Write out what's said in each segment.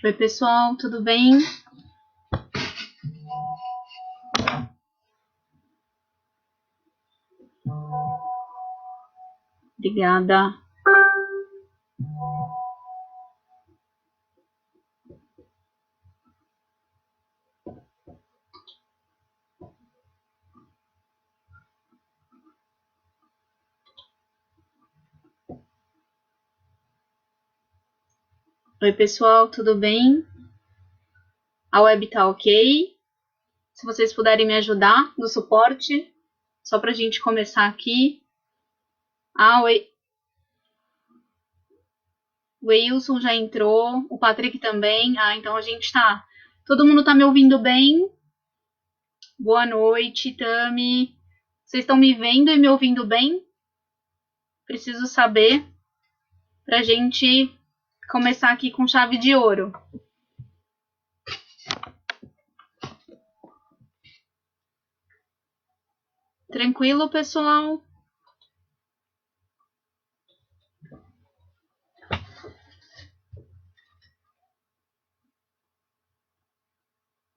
Oi, pessoal, tudo bem? Obrigada. Oi, pessoal, tudo bem? A web tá ok? Se vocês puderem me ajudar no suporte, só pra gente começar aqui. Oi. O Wilson já entrou, o Patrick também. Então a gente tá. Todo mundo tá me ouvindo bem? Boa noite, Tami. Vocês estão me vendo e me ouvindo bem? Preciso saber pra gente começar aqui com chave de ouro. Tranquilo, pessoal?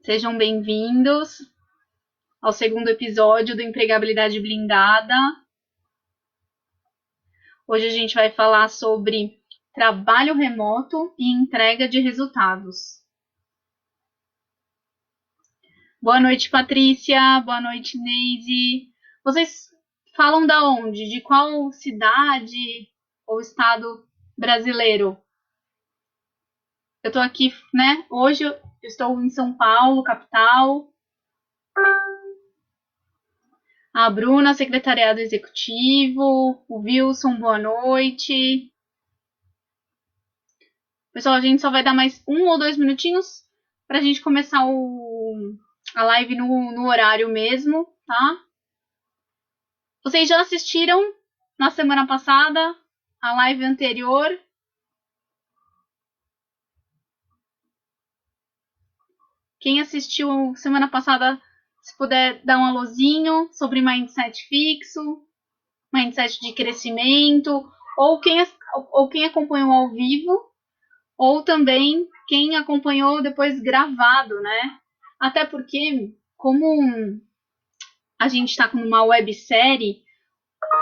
Sejam bem-vindos ao segundo episódio do Empregabilidade Blindada. Hoje a gente vai falar sobre trabalho remoto e entrega de resultados. Boa noite, Patrícia. Boa noite, Neise. Vocês falam da onde? De qual cidade ou estado brasileiro? Eu tô aqui, né? Hoje eu estou em São Paulo, capital. A Bruna, secretariado executivo. O Wilson, boa noite. Pessoal, a gente só vai dar mais 1 ou 2 minutinhos pra gente começar a live no horário mesmo, tá? Vocês já assistiram na semana passada a live anterior? Quem assistiu semana passada, se puder dar um alôzinho sobre mindset fixo, mindset de crescimento, ou quem acompanhou ao vivo, ou também quem acompanhou depois gravado, né? Até porque, como a gente está com uma websérie,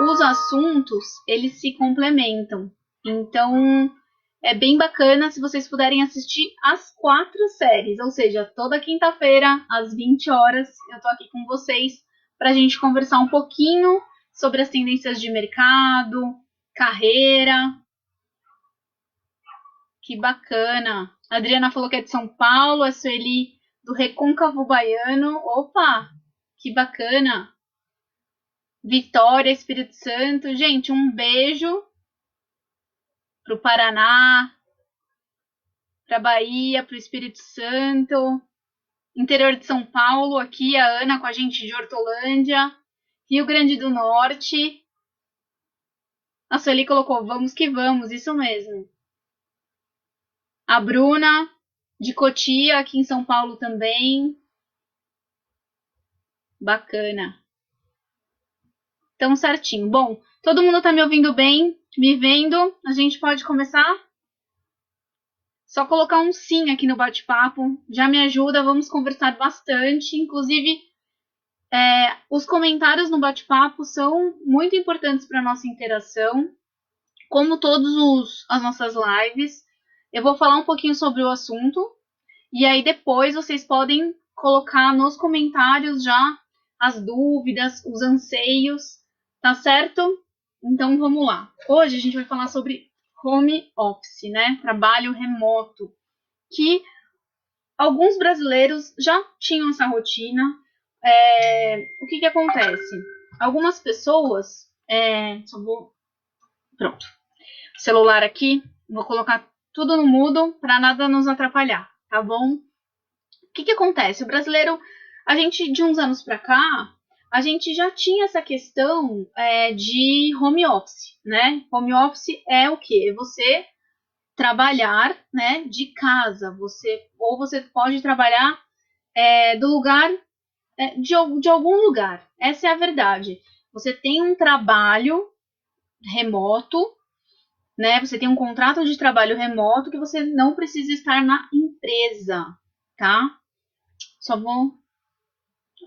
os assuntos, eles se complementam. Então, é bem bacana se vocês puderem assistir as 4 séries, ou seja, toda quinta-feira, às 20 horas, eu tô aqui com vocês para a gente conversar um pouquinho sobre as tendências de mercado, carreira. Que bacana. A Adriana falou que é de São Paulo, a Sueli do Recôncavo Baiano. Opa, que bacana. Vitória, Espírito Santo. Gente, um beijo pro Paraná, pra Bahia, pro Espírito Santo, interior de São Paulo, aqui a Ana com a gente de Hortolândia, Rio Grande do Norte. A Sueli colocou, vamos que vamos, isso mesmo. A Bruna, de Cotia, aqui em São Paulo também. Bacana. Então, certinho. Bom, todo mundo tá me ouvindo bem? Me vendo? A gente pode começar? Só colocar um sim aqui no bate-papo. Já me ajuda, vamos conversar bastante. Inclusive, os comentários no bate-papo são muito importantes para a nossa interação. Como todas as nossas lives, eu vou falar um pouquinho sobre o assunto. E aí, depois, vocês podem colocar nos comentários já as dúvidas, os anseios. Tá certo? Então vamos lá. Hoje a gente vai falar sobre home office, né? Trabalho remoto. Que alguns brasileiros já tinham essa rotina. O que acontece? Algumas pessoas. Só vou. Pronto. Celular aqui. Vou colocar tudo no mudo para nada nos atrapalhar, tá bom? O que acontece? O brasileiro, a gente de uns anos para cá, a gente já tinha essa questão de home office, né? Home office é o quê? É você trabalhar, né, de casa. Ou você pode trabalhar do lugar, de algum lugar. Essa é a verdade. Você tem um trabalho remoto né? Você tem um contrato de trabalho remoto que você não precisa estar na empresa, tá? Só vou...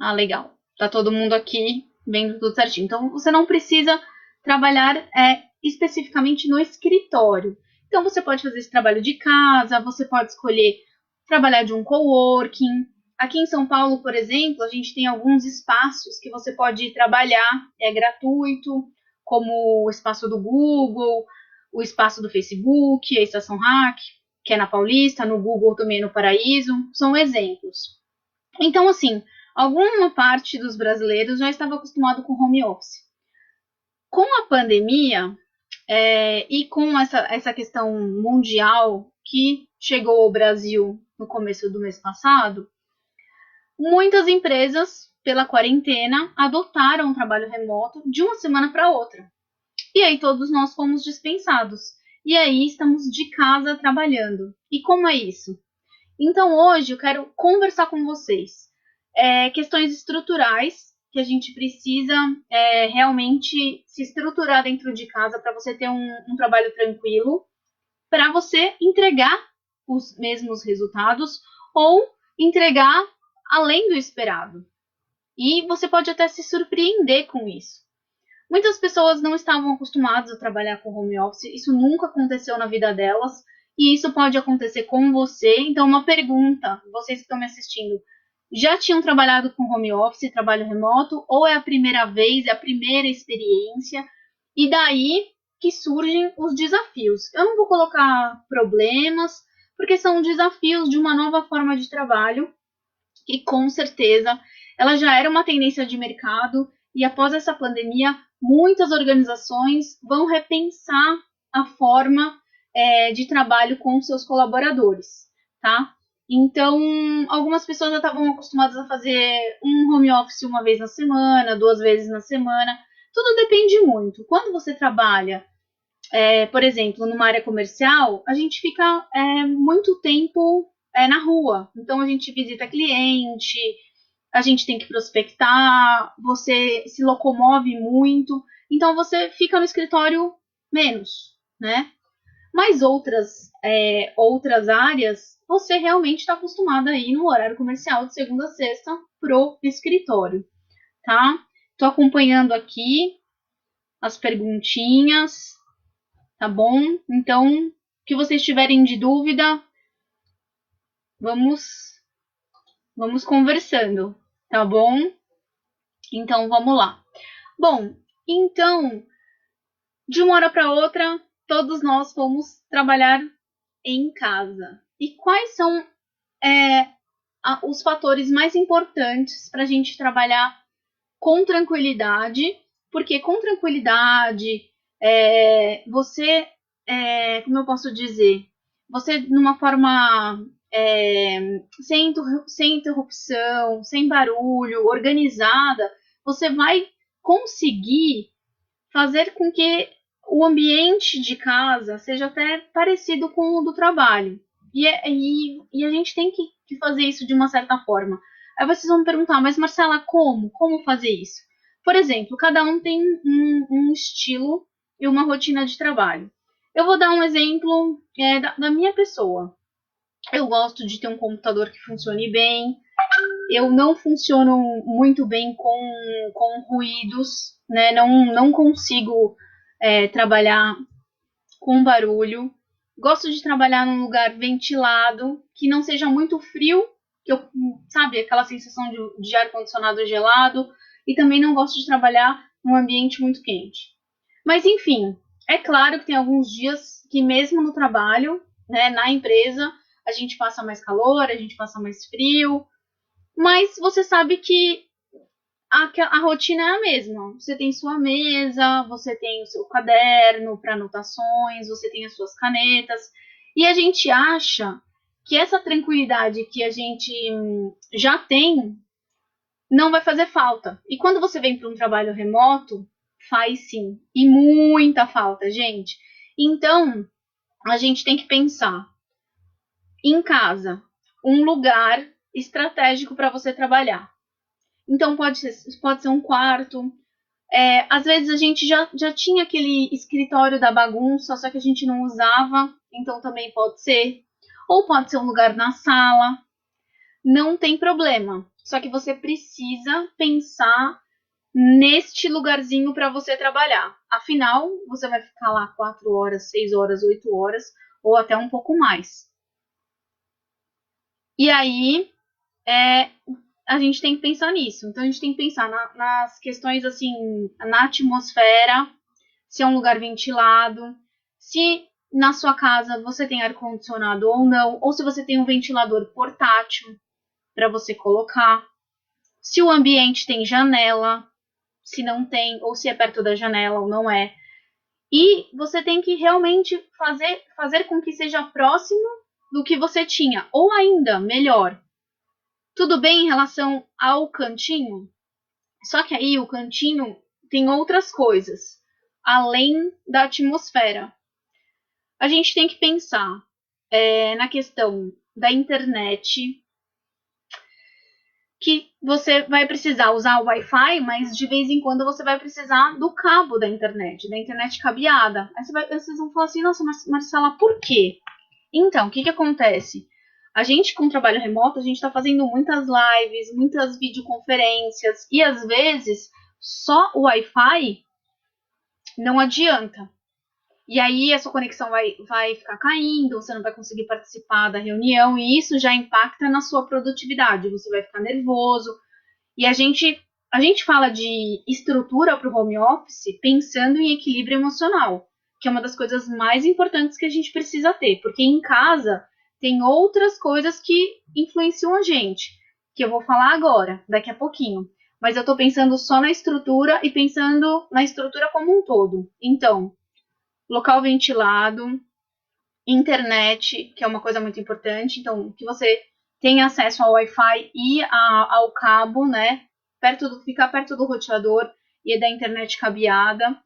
Ah, legal. Tá todo mundo aqui vendo tudo certinho. Então, você não precisa trabalhar especificamente no escritório. Então, você pode fazer esse trabalho de casa, você pode escolher trabalhar de um coworking. Aqui em São Paulo, por exemplo, a gente tem alguns espaços que você pode trabalhar, é gratuito, como o espaço do Google, o espaço do Facebook, a Estação Hack, que é na Paulista, no Google também no Paraíso, são exemplos. Então, assim, alguma parte dos brasileiros já estava acostumado com home office. Com a pandemia e com essa questão mundial que chegou ao Brasil no começo do mês passado, muitas empresas, pela quarentena, adotaram o trabalho remoto de uma semana para outra. E aí todos nós fomos dispensados. E aí estamos de casa trabalhando. E como é isso? Então hoje eu quero conversar com vocês questões estruturais que a gente precisa realmente se estruturar dentro de casa para você ter um trabalho tranquilo, para você entregar os mesmos resultados ou entregar além do esperado. E você pode até se surpreender com isso. Muitas pessoas não estavam acostumadas a trabalhar com home office, isso nunca aconteceu na vida delas, e isso pode acontecer com você. Então, uma pergunta, vocês que estão me assistindo, já tinham trabalhado com home office, trabalho remoto, ou é a primeira vez, é a primeira experiência? E daí que surgem os desafios. Eu não vou colocar problemas, porque são desafios de uma nova forma de trabalho, e com certeza ela já era uma tendência de mercado, e após essa pandemia, muitas organizações vão repensar a forma de trabalho com seus colaboradores, tá? Então, algumas pessoas já estavam acostumadas a fazer um home office uma vez na semana, 2 vezes na semana. Tudo depende muito. Quando você trabalha, por exemplo, numa área comercial, a gente fica muito tempo na rua. Então, a gente visita cliente, a gente tem que prospectar, você se locomove muito, então você fica no escritório menos, né? Mas outras áreas, você realmente está acostumado a ir no horário comercial de segunda a sexta pro escritório, tá? Tô acompanhando aqui as perguntinhas, tá bom? Então, que vocês tiverem de dúvida, vamos conversando, tá bom? Então, vamos lá. Bom, então, de uma hora para outra, todos nós fomos trabalhar em casa. E quais são os fatores mais importantes para a gente trabalhar com tranquilidade? Porque com tranquilidade, você, como eu posso dizer, você numa forma sem interrupção, sem barulho, organizada, você vai conseguir fazer com que o ambiente de casa seja até parecido com o do trabalho. E a gente tem que fazer isso de uma certa forma. Aí vocês vão me perguntar, mas Marcela, como? Como fazer isso? Por exemplo, cada um tem um estilo e uma rotina de trabalho. Eu vou dar um exemplo da minha pessoa. Eu gosto de ter um computador que funcione bem. Eu não funciono muito bem com ruídos, né? Não consigo trabalhar com barulho. Gosto de trabalhar num lugar ventilado, que não seja muito frio, que eu, sabe, aquela sensação de ar-condicionado gelado. E também não gosto de trabalhar num ambiente muito quente. Mas, enfim, é claro que tem alguns dias que mesmo no trabalho, né, na empresa, a gente passa mais calor, a gente passa mais frio, mas você sabe que a rotina é a mesma. Você tem sua mesa, você tem o seu caderno para anotações, você tem as suas canetas. E a gente acha que essa tranquilidade que a gente já tem não vai fazer falta. E quando você vem para um trabalho remoto, faz sim. E muita falta, gente. Então, a gente tem que pensar em casa, um lugar estratégico para você trabalhar. Então pode ser um quarto, Às vezes a gente já tinha aquele escritório da bagunça, só que a gente não usava, então também pode ser. Ou pode ser um lugar na sala, não tem problema. Só que você precisa pensar neste lugarzinho para você trabalhar. Afinal, você vai ficar lá 4 horas, 6 horas, 8 horas, ou até um pouco mais. E aí, é, a gente tem que pensar nisso. Então, a gente tem que pensar nas questões, assim, na atmosfera, se é um lugar ventilado, se na sua casa você tem ar-condicionado ou não, ou se você tem um ventilador portátil para você colocar, se o ambiente tem janela, se não tem, ou se é perto da janela ou não é. E você tem que realmente fazer com que seja próximo do que você tinha, ou ainda melhor. Tudo bem em relação ao cantinho? Só que aí o cantinho tem outras coisas, além da atmosfera. A gente tem que pensar na questão da internet, que você vai precisar usar o Wi-Fi, mas de vez em quando você vai precisar do cabo da internet cabeada. Aí vocês vão falar assim, nossa, Marcela, por quê? Então, o que acontece? A gente, com trabalho remoto, a gente está fazendo muitas lives, muitas videoconferências, e às vezes só o Wi-Fi não adianta. E aí a sua conexão vai ficar caindo, você não vai conseguir participar da reunião, e isso já impacta na sua produtividade. Você vai ficar nervoso. E a gente fala de estrutura para o home office pensando em equilíbrio emocional, que é uma das coisas mais importantes que a gente precisa ter, porque em casa tem outras coisas que influenciam a gente, que eu vou falar agora, daqui a pouquinho. Mas eu estou pensando só na estrutura e pensando na estrutura como um todo. Então, local ventilado, internet, que é uma coisa muito importante. Então, que você tenha acesso ao Wi-Fi e ao cabo, né? Ficar perto do roteador e da internet cabeada.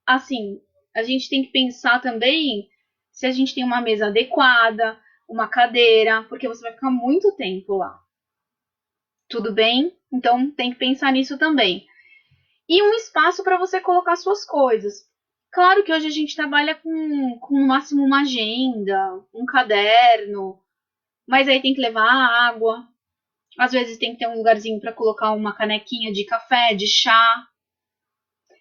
Assim, a gente tem que pensar também se a gente tem uma mesa adequada, uma cadeira, porque você vai ficar muito tempo lá. Tudo bem? Então tem que pensar nisso também. E um espaço para você colocar suas coisas. Claro que hoje a gente trabalha com no máximo uma agenda, um caderno, mas aí tem que levar água. Às vezes tem que ter um lugarzinho para colocar uma canequinha de café, de chá.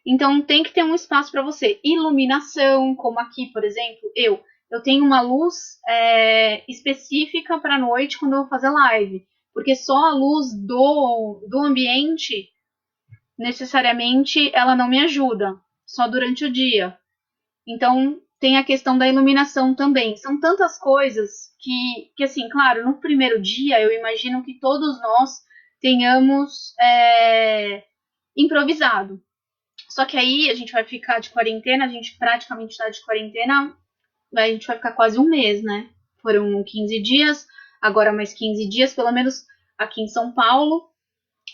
Então tem que ter um espaço para você. Iluminação, como aqui, por exemplo, eu tenho uma luz específica para a noite quando eu vou fazer live, porque só a luz do ambiente necessariamente ela não me ajuda, só durante o dia. Então, tem a questão da iluminação também. São tantas coisas que assim, claro, no primeiro dia eu imagino que todos nós tenhamos improvisado. Só que aí a gente vai ficar de quarentena, a gente praticamente está de quarentena, a gente vai ficar quase um mês, né? Foram 15 dias, agora mais 15 dias, pelo menos aqui em São Paulo,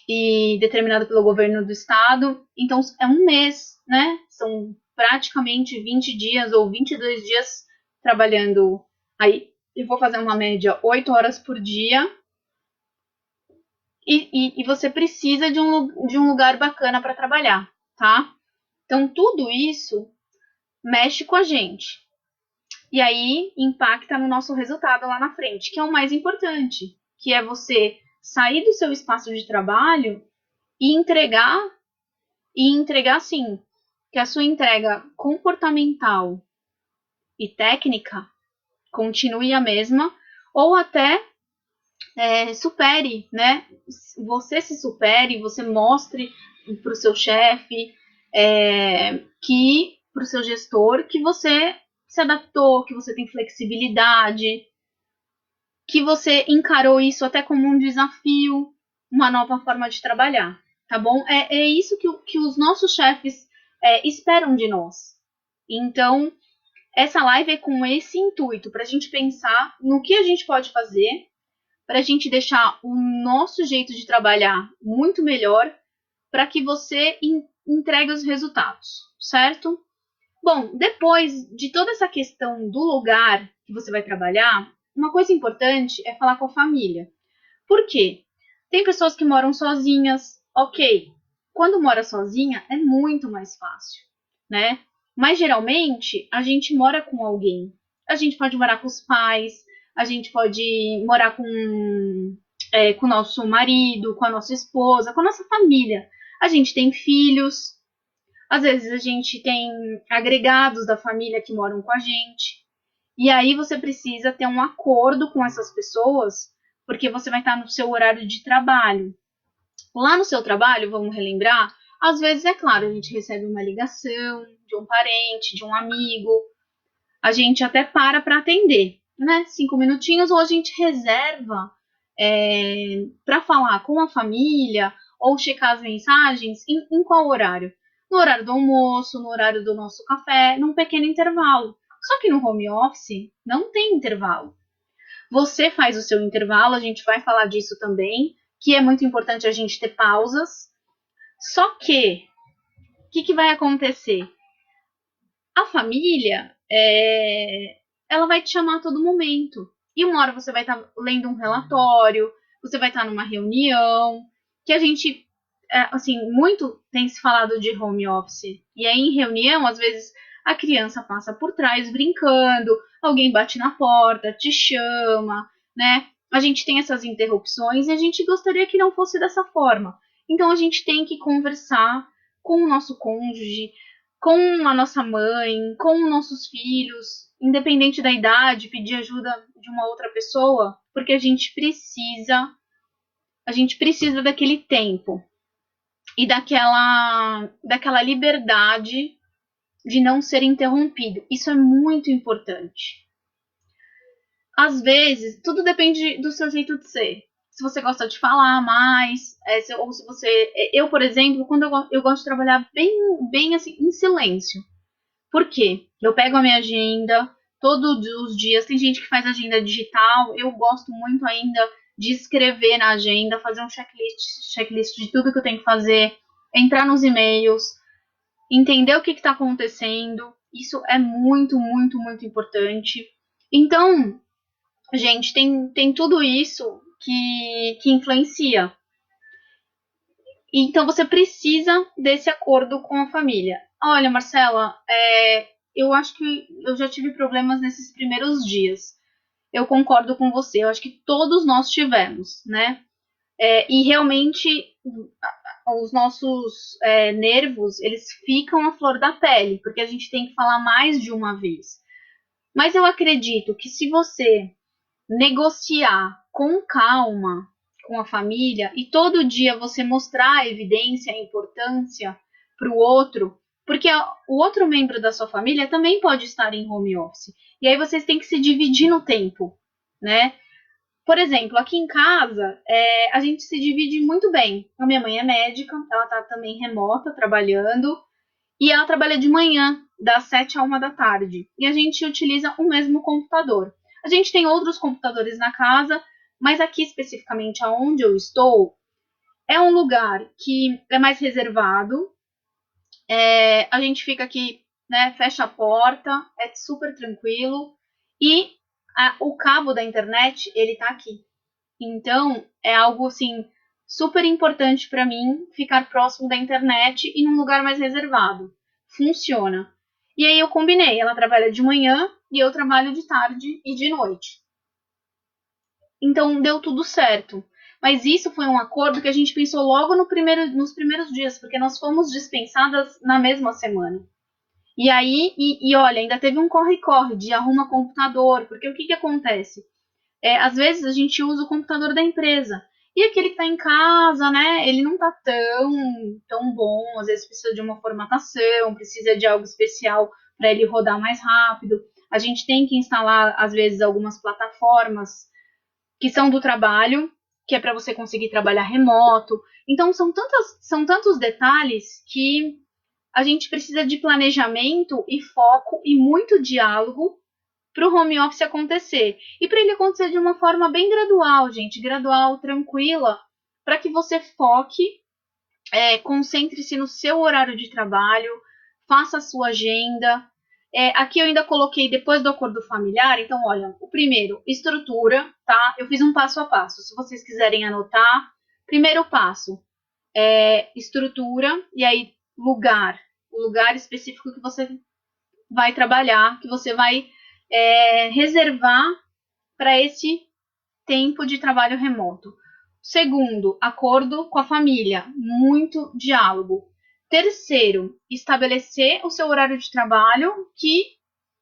e determinado pelo governo do estado. Então é um mês, né? São praticamente 20 dias ou 22 dias trabalhando. Aí eu vou fazer uma média 8 horas por dia. E você precisa de um lugar bacana para trabalhar, tá? Então tudo isso mexe com a gente. E aí impacta no nosso resultado lá na frente, que é o mais importante, que é você sair do seu espaço de trabalho e entregar sim, que a sua entrega comportamental e técnica continue a mesma, ou até supere, né? Você se supere, você mostre para o seu chefe, para o seu gestor, que você se adaptou, que você tem flexibilidade, que você encarou isso até como um desafio, uma nova forma de trabalhar, tá bom? É isso que os nossos chefes esperam de nós. Então, essa live é com esse intuito, para a gente pensar no que a gente pode fazer, para a gente deixar o nosso jeito de trabalhar muito melhor, para que você entregue os resultados, certo? Bom, depois de toda essa questão do lugar que você vai trabalhar, uma coisa importante é falar com a família. Por quê? Tem pessoas que moram sozinhas, ok. Quando mora sozinha, é muito mais fácil, né? Mas geralmente a gente mora com alguém. A gente pode morar com os pais, a gente pode morar com o nosso marido, com a nossa esposa, com a nossa família. A gente tem filhos, às vezes a gente tem agregados da família que moram com a gente. E aí você precisa ter um acordo com essas pessoas, porque você vai estar no seu horário de trabalho. Lá no seu trabalho, vamos relembrar, às vezes, é claro, a gente recebe uma ligação de um parente, de um amigo, a gente até para atender, né? 5 minutinhos, ou a gente reserva para falar com a família ou checar as mensagens em qual horário? No horário do almoço, no horário do nosso café, num pequeno intervalo. Só que no home office não tem intervalo. Você faz o seu intervalo, a gente vai falar disso também, que é muito importante a gente ter pausas. Só que, o que vai acontecer? A família, ela vai te chamar a todo momento. E uma hora você vai estar lendo um relatório, você vai estar numa reunião, que a gente, assim, muito tem se falado de home office. E aí, em reunião, às vezes, a criança passa por trás brincando, alguém bate na porta, te chama, né? A gente tem essas interrupções e a gente gostaria que não fosse dessa forma. Então, a gente tem que conversar com o nosso cônjuge, com a nossa mãe, com nossos filhos, independente da idade, pedir ajuda de uma outra pessoa, porque a gente precisa daquele tempo e daquela liberdade de não ser interrompido. Isso é muito importante. Às vezes, tudo depende do seu jeito de ser. Se você gosta de falar mais, ou se você... Eu, por exemplo, quando eu gosto de trabalhar bem assim, em silêncio. Por quê? Eu pego a minha agenda todos os dias. Tem gente que faz agenda digital. Eu gosto muito ainda de escrever na agenda, fazer um checklist de tudo que eu tenho que fazer, entrar nos e-mails, entender o que está acontecendo. Isso é muito, muito, muito importante. Então, gente, tem tudo isso que influencia. Então, você precisa desse acordo com a família. Olha, Marcela, eu acho que eu já tive problemas nesses primeiros dias. Eu concordo com você, eu acho que todos nós tivemos, né? E realmente os nossos nervos, eles ficam à flor da pele, porque a gente tem que falar mais de uma vez. Mas eu acredito que se você negociar com calma com a família e todo dia você mostrar a evidência, a importância para o outro, porque o outro membro da sua família também pode estar em home office. E aí vocês têm que se dividir no tempo, né? Por exemplo, aqui em casa, a gente se divide muito bem. A minha mãe é médica, ela está também remota, trabalhando, e ela trabalha de manhã, das 7 à 1 da tarde. E a gente utiliza o mesmo computador. A gente tem outros computadores na casa, mas aqui especificamente aonde eu estou, é um lugar que é mais reservado. A gente fica aqui, né, fecha a porta, é super tranquilo. E o cabo da internet, ele tá aqui. Então, é algo assim super importante para mim ficar próximo da internet e num lugar mais reservado. Funciona. E aí eu combinei, ela trabalha de manhã e eu trabalho de tarde e de noite. Então deu tudo certo. Mas isso foi um acordo que a gente pensou logo nos primeiros dias, porque nós fomos dispensadas na mesma semana. E aí, olha, ainda teve um corre-corre de arruma computador, porque o que acontece? Às vezes a gente usa o computador da empresa. E aquele que está em casa, né? Ele não está tão bom. Às vezes precisa de uma formatação, precisa de algo especial para ele rodar mais rápido. A gente tem que instalar, às vezes, algumas plataformas que são do trabalho, que é para você conseguir trabalhar remoto. Então, são tantos detalhes que a gente precisa de planejamento e foco e muito diálogo para o home office acontecer. E para ele acontecer de uma forma bem gradual, gente, gradual, tranquila, para que você foque, concentre-se no seu horário de trabalho, faça a sua agenda. Aqui eu ainda coloquei depois do acordo familiar, então olha, o primeiro, estrutura, tá? Eu fiz um passo a passo. Se vocês quiserem anotar, primeiro passo, estrutura e aí lugar. O lugar específico que você vai trabalhar, que você vai reservar para esse tempo de trabalho remoto. Segundo, acordo com a família, muito diálogo. Terceiro, estabelecer o seu horário de trabalho, que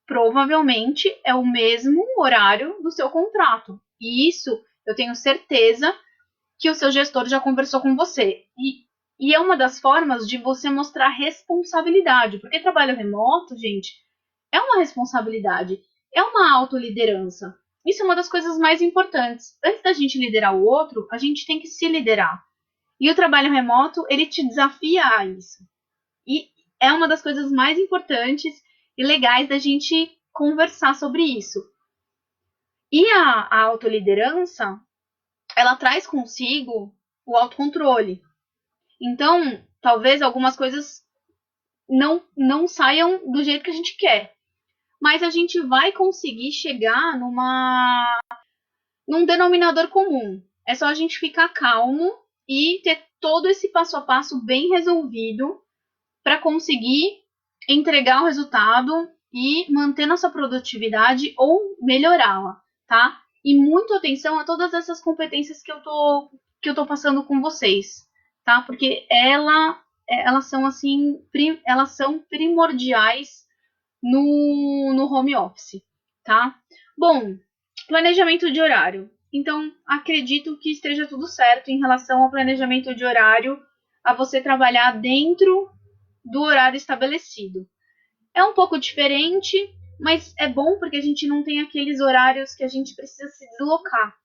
provavelmente é o mesmo horário do seu contrato. E isso eu tenho certeza que o seu gestor já conversou com você. E é uma das formas de você mostrar responsabilidade, porque trabalho remoto, gente, é uma responsabilidade, é uma autoliderança. Isso é uma das coisas mais importantes. Antes da gente liderar o outro, a gente tem que se liderar. E o trabalho remoto, ele te desafia a isso. E é uma das coisas mais importantes e legais da gente conversar sobre isso. E a autoliderança, ela traz consigo o autocontrole. Então, talvez algumas coisas não saiam do jeito que a gente quer. Mas a gente vai conseguir chegar num denominador comum. É só a gente ficar calmo e ter todo esse passo a passo bem resolvido para conseguir entregar o resultado e manter nossa produtividade ou melhorá-la, tá? E muito atenção a todas essas competências que eu tô passando com vocês, tá? Porque elas são assim, elas são primordiais no home office, tá? Bom, planejamento de horário. Então, acredito que esteja tudo certo em relação ao planejamento de horário, a você trabalhar dentro do horário estabelecido. É um pouco diferente, mas é bom porque a gente não tem aqueles horários que a gente precisa se deslocar.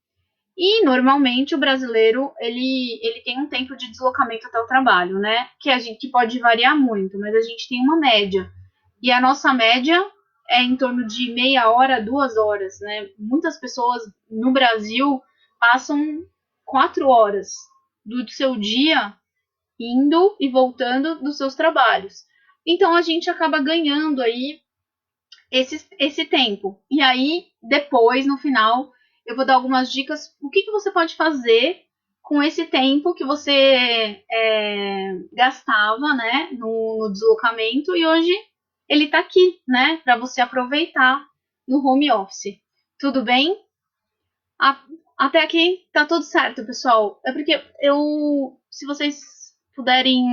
E normalmente o brasileiro ele tem um tempo de deslocamento até o trabalho, né? Que pode variar muito, mas a gente tem uma média. E a nossa média é em torno de meia hora, 2 horas, né? Muitas pessoas no Brasil passam 4 horas do seu dia indo e voltando dos seus trabalhos. Então a gente acaba ganhando aí esse tempo. E aí, depois, no final, eu vou dar algumas dicas. O que você pode fazer com esse tempo que você gastava, né, no deslocamento e hoje ele está aqui, né, para você aproveitar no home office. Tudo bem? Até aqui tá tudo certo, pessoal. É porque se vocês puderem,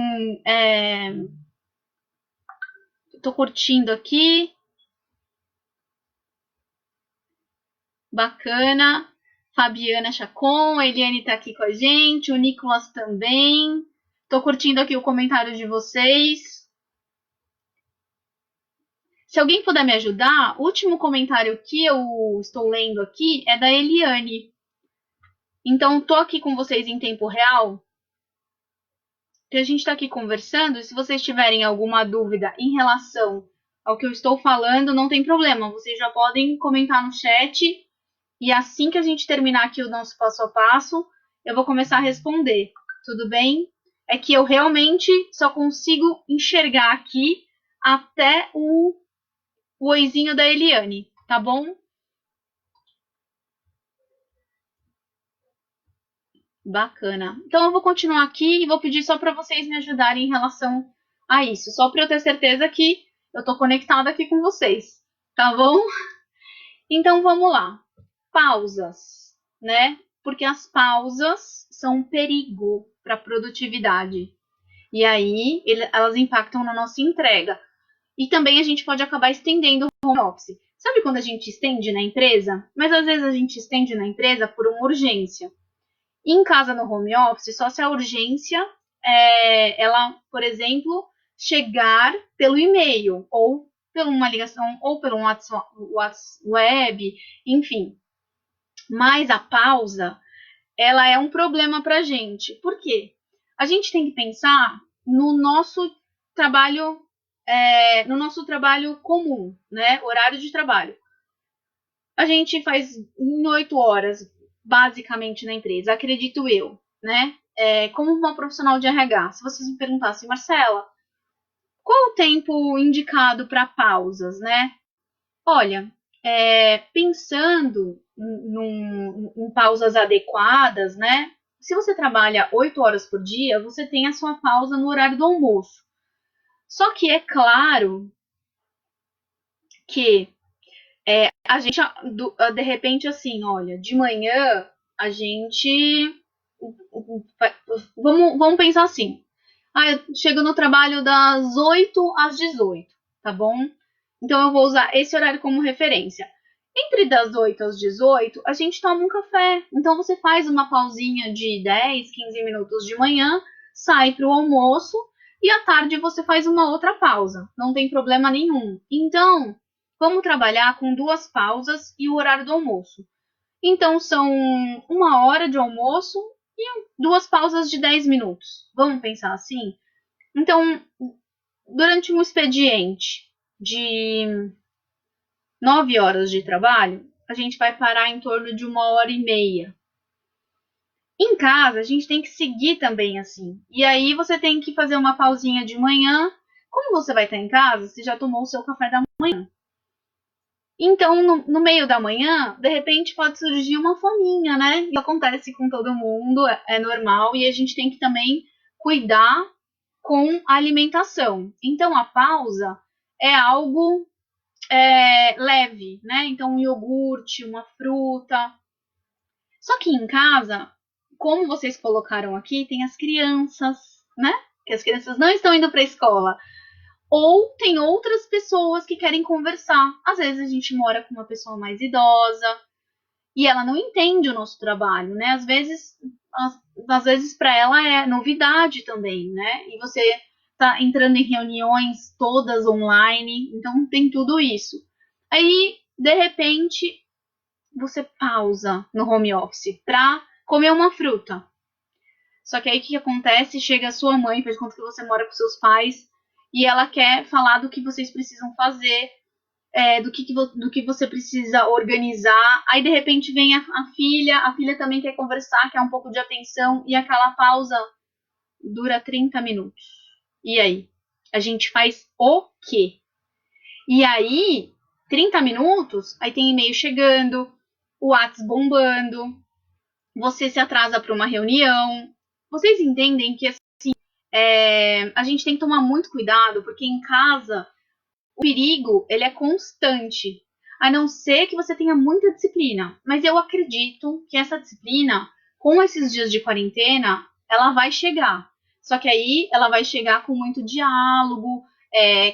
tô curtindo aqui. Bacana. Fabiana Chacon, a Eliane tá aqui com a gente, o Nicolas também. Tô curtindo aqui o comentário de vocês. Se alguém puder me ajudar, o último comentário que eu estou lendo aqui é da Eliane. Então, tô aqui com vocês em tempo real. Que a gente está aqui conversando. E se vocês tiverem alguma dúvida em relação ao que eu estou falando, não tem problema. Vocês já podem comentar no chat. E assim que a gente terminar aqui o nosso passo a passo, eu vou começar a responder. Tudo bem? É que eu realmente só consigo enxergar aqui até o oizinho da Eliane, tá bom? Bacana. Então eu vou continuar aqui e vou pedir só para vocês me ajudarem em relação a isso, só para eu ter certeza que eu tô conectada aqui com vocês, tá bom? Então vamos lá. Pausas, né? Porque as pausas são um perigo para a produtividade. E aí elas impactam na nossa entrega. E também a gente pode acabar estendendo o home office. Sabe quando a gente estende na empresa? Mas às vezes a gente estende na empresa por uma urgência. Em casa, no home office, só se a urgência ela, por exemplo, chegar pelo e-mail, ou por uma ligação, ou pelo WhatsApp, web, enfim. Mas a pausa, ela é um problema para a gente. Por quê? A gente tem que pensar no nosso trabalho, comum, né? Horário de trabalho. A gente faz em 8 horas, basicamente, na empresa, acredito eu, né? Como uma profissional de RH, se vocês me perguntassem, Marcela, qual o tempo indicado para pausas, né? Olha, pensando em pausas adequadas, né? se você trabalha 8 horas por dia, você tem a sua pausa no horário do almoço. Só que é claro que a gente, de repente, assim, olha, de manhã a gente. Vamos pensar assim. Eu chego no trabalho das 8 às 18, tá bom? Então eu vou usar esse horário como referência. Entre das 8 às 18, a gente toma um café. Então você faz uma pausinha de 10, 15 minutos de manhã, sai para o almoço e à tarde você faz uma outra pausa. Não tem problema nenhum. Então, vamos trabalhar com 2 pausas e o horário do almoço. Então são 1 hora de almoço e 2 pausas de 10 minutos. Vamos pensar assim? Então, durante um expediente de 9 horas de trabalho, a gente vai parar em torno de 1 hora e meia. Em casa, a gente tem que seguir também assim. E aí você tem que fazer uma pausinha de manhã. Como você vai estar em casa, você já tomou o seu café da manhã. Então, no meio da manhã, de repente pode surgir uma fominha, né? Isso acontece com todo mundo, é normal, e a gente tem que também cuidar com a alimentação. Então, a pausa é algo leve, né? Então, um iogurte, uma fruta. Só que em casa, como vocês colocaram aqui, tem as crianças, né? Que as crianças não estão indo para a escola. Ou tem outras pessoas que querem conversar. Às vezes a gente mora com uma pessoa mais idosa e ela não entende o nosso trabalho, né? Às vezes para ela é novidade também, né? E você tá entrando em reuniões todas online, então tem tudo isso. Aí, de repente, você pausa no home office para comer uma fruta. Só que aí o que acontece? Chega a sua mãe, faz conta que você mora com seus pais, e ela quer falar do que vocês precisam fazer, do que você precisa organizar. Aí de repente vem a filha também quer conversar, quer um pouco de atenção, e aquela pausa dura 30 minutos. E aí? A gente faz o quê? E aí, 30 minutos, aí tem e-mail chegando, o WhatsApp bombando, você se atrasa para uma reunião. Vocês entendem que a gente tem que tomar muito cuidado, porque em casa o perigo ele é constante, a não ser que você tenha muita disciplina. Mas eu acredito que essa disciplina, com esses dias de quarentena, ela vai chegar. Só que aí ela vai chegar com muito diálogo,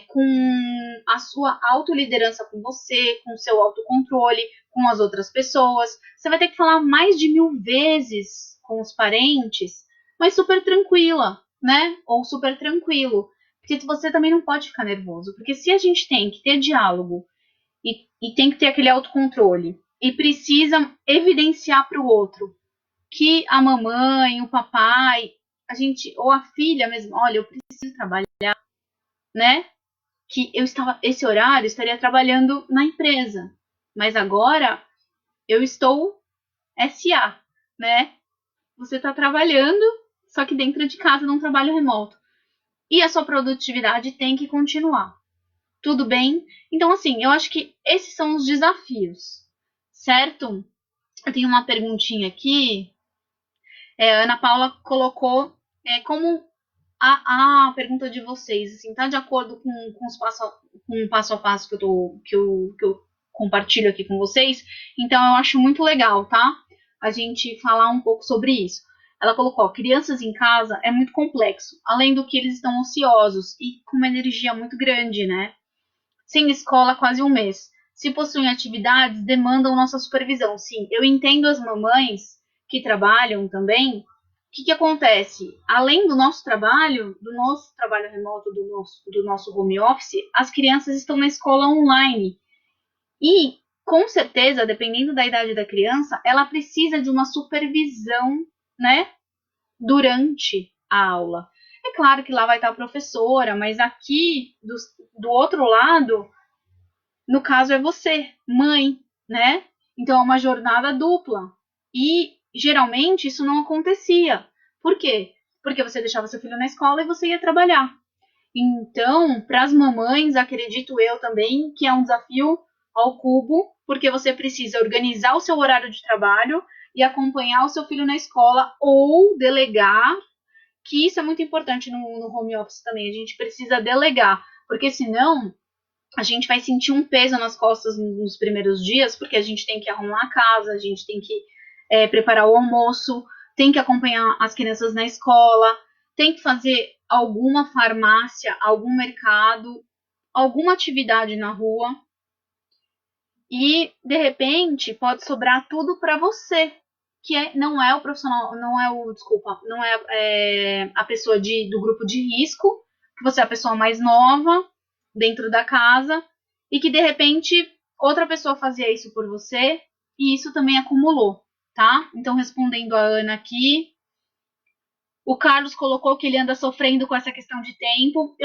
com a sua autoliderança com você, com o seu autocontrole, com as outras pessoas. Você vai ter que falar mais de 1000 vezes com os parentes, mas super tranquila, né? Ou super tranquilo. Porque você também não pode ficar nervoso. Porque se a gente tem que ter diálogo e tem que ter aquele autocontrole e precisa evidenciar para o outro que a mamãe, o papai, a gente, ou a filha mesmo, olha, eu preciso trabalhar, né? Que esse horário eu estaria trabalhando na empresa. Mas agora eu estou SA, né? Você está trabalhando, só que dentro de casa, num trabalho remoto. E a sua produtividade tem que continuar. Tudo bem? Então, assim, eu acho que esses são os desafios, certo? Eu tenho uma perguntinha aqui. A Ana Paula colocou como a pergunta de vocês, assim, tá de acordo com o passo a passo que eu compartilho aqui com vocês? Então, eu acho muito legal, tá? A gente falar um pouco sobre isso. Ela colocou, crianças em casa é muito complexo, além do que eles estão ociosos e com uma energia muito grande, né? Sem escola há quase um mês. Se possuem atividades, demandam nossa supervisão. Sim, eu entendo as mamães que trabalham também. O que acontece? Além do nosso trabalho remoto, do nosso home office, as crianças estão na escola online. E, com certeza, dependendo da idade da criança, ela precisa de uma supervisão, né, durante a aula. É claro que lá vai estar a professora, mas aqui, do outro lado, no caso é você, mãe, né? Então é uma jornada dupla. E geralmente isso não acontecia. Por quê? Porque você deixava seu filho na escola e você ia trabalhar. Então, para as mamães, acredito eu também que é um desafio ao cubo, porque você precisa organizar o seu horário de trabalho e acompanhar o seu filho na escola ou delegar, que isso é muito importante no home office também, a gente precisa delegar, porque senão a gente vai sentir um peso nas costas nos primeiros dias, porque a gente tem que arrumar a casa, a gente tem que preparar o almoço, tem que acompanhar as crianças na escola, tem que fazer alguma farmácia, algum mercado, alguma atividade na rua. E, de repente, pode sobrar tudo para você, que não é o profissional, não é a pessoa do grupo de risco, que você é a pessoa mais nova dentro da casa, e que, de repente, outra pessoa fazia isso por você, e isso também acumulou, tá? Então, respondendo a Ana aqui, o Carlos colocou que ele anda sofrendo com essa questão de tempo.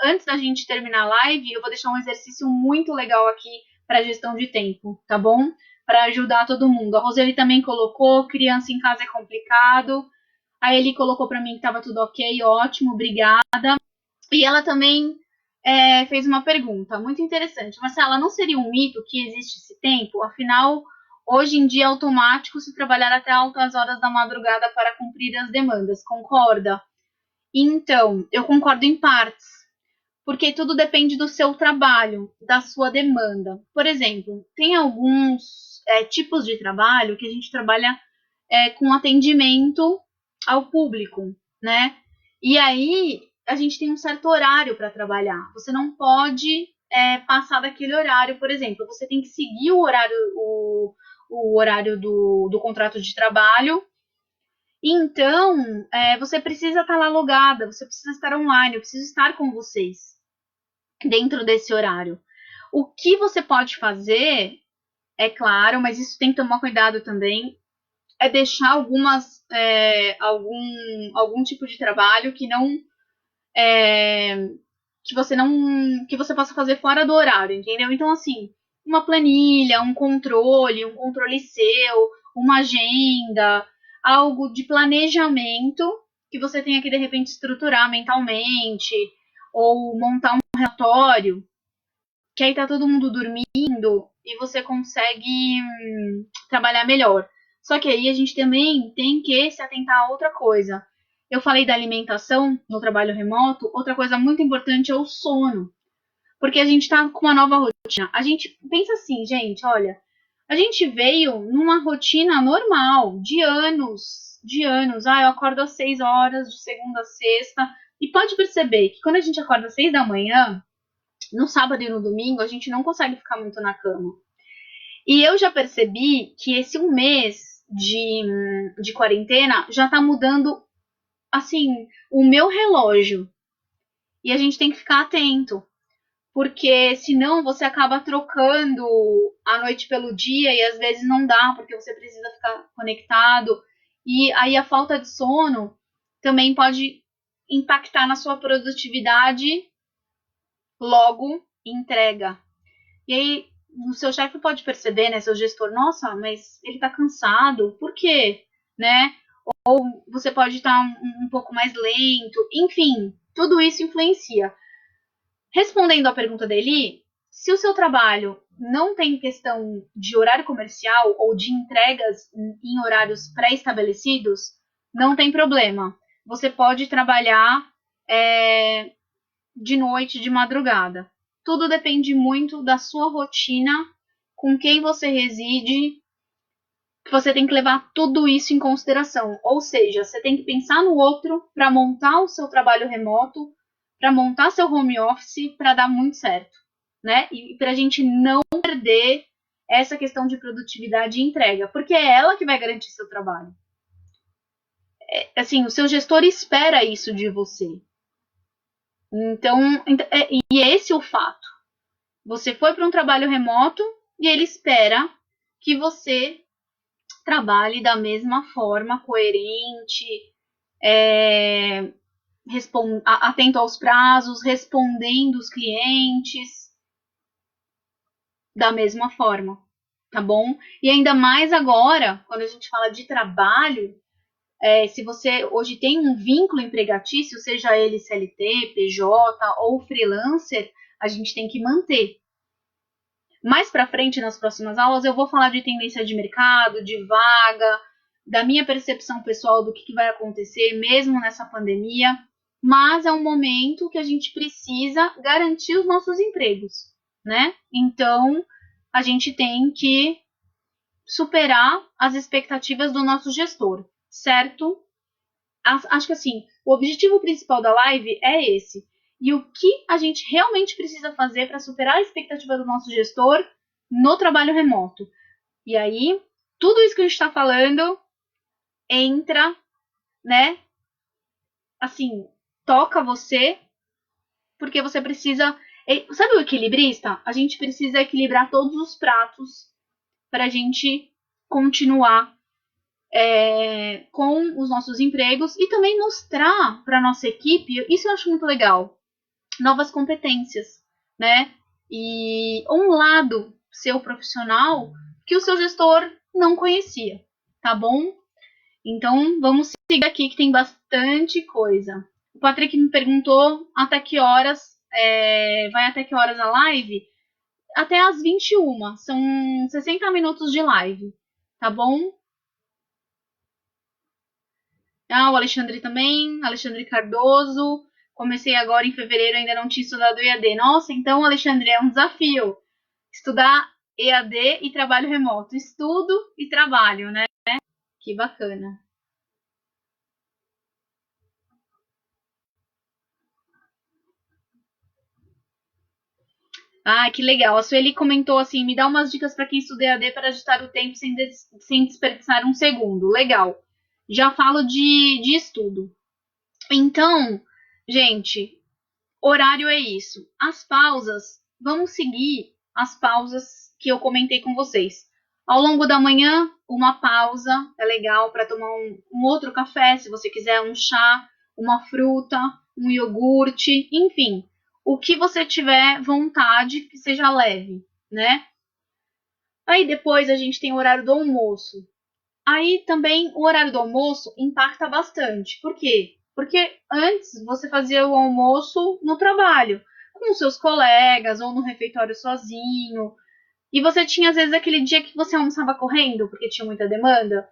Antes da gente terminar a live, eu vou deixar um exercício muito legal aqui para gestão de tempo, tá bom? Para ajudar todo mundo. A Roseli também colocou, criança em casa é complicado. A Eli colocou para mim que estava tudo ok, ótimo, obrigada. E ela também fez uma pergunta muito interessante. Marcela, não seria um mito que existe esse tempo? Afinal, hoje em dia é automático se trabalhar até altas horas da madrugada para cumprir as demandas, concorda? Então, eu concordo em partes, porque tudo depende do seu trabalho, da sua demanda. Por exemplo, tem alguns tipos de trabalho que a gente trabalha com atendimento ao público, né? E aí a gente tem um certo horário para trabalhar. Você não pode passar daquele horário, por exemplo. Você tem que seguir o horário do contrato de trabalho. Então, você precisa estar lá logada, você precisa estar online, eu preciso estar com vocês dentro desse horário. O que você pode fazer, é claro, mas isso tem que tomar cuidado também, é deixar algum tipo de trabalho que você possa fazer fora do horário, entendeu? Então, assim, uma planilha, um controle seu, uma agenda, algo de planejamento que você tenha que, de repente, estruturar mentalmente, ou montar um relatório, que aí tá todo mundo dormindo e você consegue trabalhar melhor. Só que aí a gente também tem que se atentar a outra coisa. Eu falei da alimentação no trabalho remoto, outra coisa muito importante é o sono. Porque a gente tá com uma nova rotina. A gente pensa assim, gente, olha, a gente veio numa rotina normal, de anos. Ah, eu acordo às 6 horas, de segunda a sexta. E pode perceber que quando a gente acorda às 6 da manhã, no sábado e no domingo, a gente não consegue ficar muito na cama. E eu já percebi que esse um mês de quarentena já tá mudando, assim, o meu relógio. E a gente tem que ficar atento. Porque senão você acaba trocando a noite pelo dia e às vezes não dá, porque você precisa ficar conectado. E aí a falta de sono também pode impactar na sua produtividade, logo entrega. E aí o seu chefe pode perceber, né, seu gestor, nossa, mas ele tá cansado, por quê? Né? Ou você pode estar um pouco mais lento, enfim, tudo isso influencia. Respondendo à pergunta dele, se o seu trabalho não tem questão de horário comercial ou de entregas em horários pré-estabelecidos, não tem problema. Você pode trabalhar de noite, de madrugada. Tudo depende muito da sua rotina, com quem você reside, que você tem que levar tudo isso em consideração. Ou seja, você tem que pensar no outro para montar o seu trabalho remoto, para montar seu home office, para dar muito certo, né? E para a gente não perder essa questão de produtividade e entrega, porque é ela que vai garantir seu trabalho. Assim, o seu gestor espera isso de você. Então, e é esse o fato. Você foi para um trabalho remoto e ele espera que você trabalhe da mesma forma, coerente, atento aos prazos, respondendo os clientes da mesma forma, tá bom? E ainda mais agora, quando a gente fala de trabalho, se você hoje tem um vínculo empregatício, seja ele CLT, PJ ou freelancer, a gente tem que manter. Mais para frente, nas próximas aulas, eu vou falar de tendência de mercado, de vaga, da minha percepção pessoal do que vai acontecer mesmo nessa pandemia, mas é um momento que a gente precisa garantir os nossos empregos, né? Então, a gente tem que superar as expectativas do nosso gestor, certo? Acho que assim, o objetivo principal da live é esse. E o que a gente realmente precisa fazer para superar a expectativa do nosso gestor no trabalho remoto. E aí, tudo isso que a gente está falando entra, né? Assim, toca você, porque você precisa. Sabe o equilibrista? A gente precisa equilibrar todos os pratos para a gente continuar com os nossos empregos e também mostrar para nossa equipe, isso eu acho muito legal, novas competências, né? E um lado seu profissional que o seu gestor não conhecia, tá bom? Então vamos seguir aqui que tem bastante coisa. O Patrick me perguntou até que horas vai até que horas a live? Até às 21. São 60 minutos de live, tá bom? Ah, o Alexandre também, Alexandre Cardoso. Comecei agora em fevereiro, ainda não tinha estudado EAD. Nossa, então, Alexandre, é um desafio. Estudar EAD e trabalho remoto. Estudo e trabalho, né? Que bacana. Ah, que legal. A Sueli comentou assim: me dá umas dicas para quem estuda EAD para ajustar o tempo sem desperdiçar um segundo. Legal. Já falo de estudo. Então, gente, horário é isso. As pausas, vamos seguir as pausas que eu comentei com vocês. Ao longo da manhã, uma pausa é legal para tomar um outro café, se você quiser, um chá, uma fruta, um iogurte, enfim, o que você tiver vontade que seja leve, né? Aí depois a gente tem o horário do almoço. Aí também o horário do almoço impacta bastante. Por quê? Porque antes você fazia o almoço no trabalho, com os seus colegas ou no refeitório sozinho. E você tinha às vezes aquele dia que você almoçava correndo porque tinha muita demanda.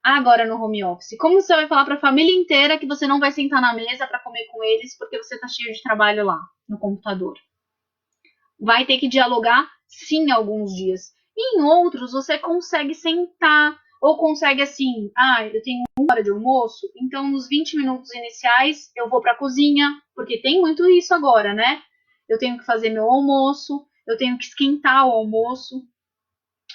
Agora no home office, como você vai falar para a família inteira que você não vai sentar na mesa para comer com eles porque você está cheio de trabalho lá no computador? Vai ter que dialogar sim alguns dias. E em outros você consegue sentar ou consegue assim, eu tenho 1 hora de almoço, então nos 20 minutos iniciais eu vou para a cozinha, porque tem muito isso agora, né? Eu tenho que fazer meu almoço, eu tenho que esquentar o almoço,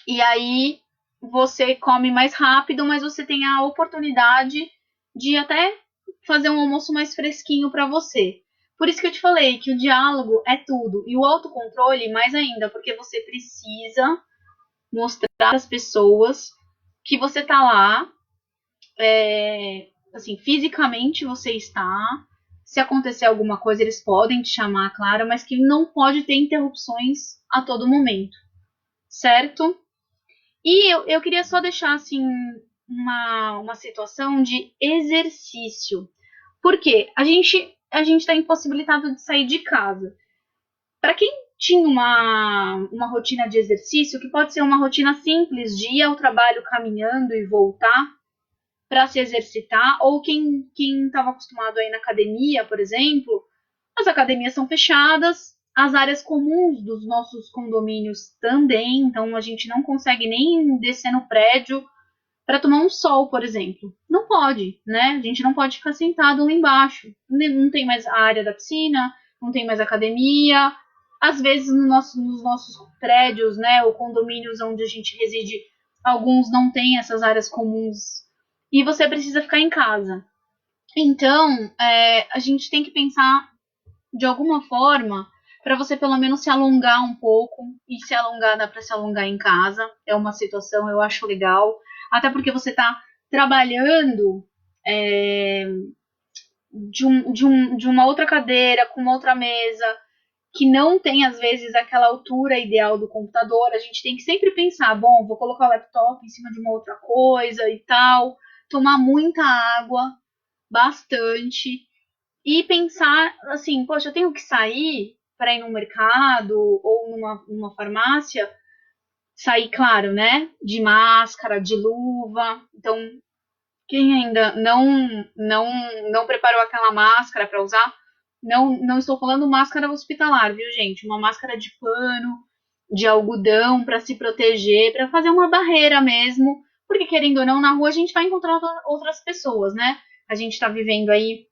e aí você come mais rápido, mas você tem a oportunidade de até fazer um almoço mais fresquinho para você. Por isso que eu te falei que o diálogo é tudo e o autocontrole mais ainda, porque você precisa mostrar para as pessoas que você tá lá, assim, fisicamente você está. Se acontecer alguma coisa, eles podem te chamar, claro, mas que não pode ter interrupções a todo momento, certo? E eu queria só deixar assim uma situação de exercício. Por quê? A gente está impossibilitado de sair de casa. Para quem tinha uma rotina de exercício, que pode ser uma rotina simples de ir ao trabalho caminhando e voltar para se exercitar, ou quem estava acostumado a ir na academia, por exemplo, as academias são fechadas, as áreas comuns dos nossos condomínios também, então a gente não consegue nem descer no prédio para tomar um sol, por exemplo. Não pode, né? A gente não pode ficar sentado lá embaixo. Não tem mais a área da piscina, não tem mais academia. Às vezes nos nossos prédios, né, ou condomínios onde a gente reside, alguns não têm essas áreas comuns e você precisa ficar em casa. Então, a gente tem que pensar de alguma forma para você pelo menos se alongar um pouco, e se alongar dá para se alongar em casa, é uma situação eu acho legal, até porque você está trabalhando de uma outra cadeira, com uma outra mesa, que não tem às vezes aquela altura ideal do computador, a gente tem que sempre pensar, bom, vou colocar o laptop em cima de uma outra coisa e tal, tomar muita água, bastante, e pensar assim, poxa, eu tenho que sair, para ir no mercado ou numa farmácia, sair, claro, né? De máscara, de luva. Então, quem ainda não preparou aquela máscara para usar, não estou falando máscara hospitalar, viu, gente? Uma máscara de pano, de algodão para se proteger, para fazer uma barreira mesmo, porque querendo ou não, na rua a gente vai encontrar outras pessoas, né? A gente está vivendo aí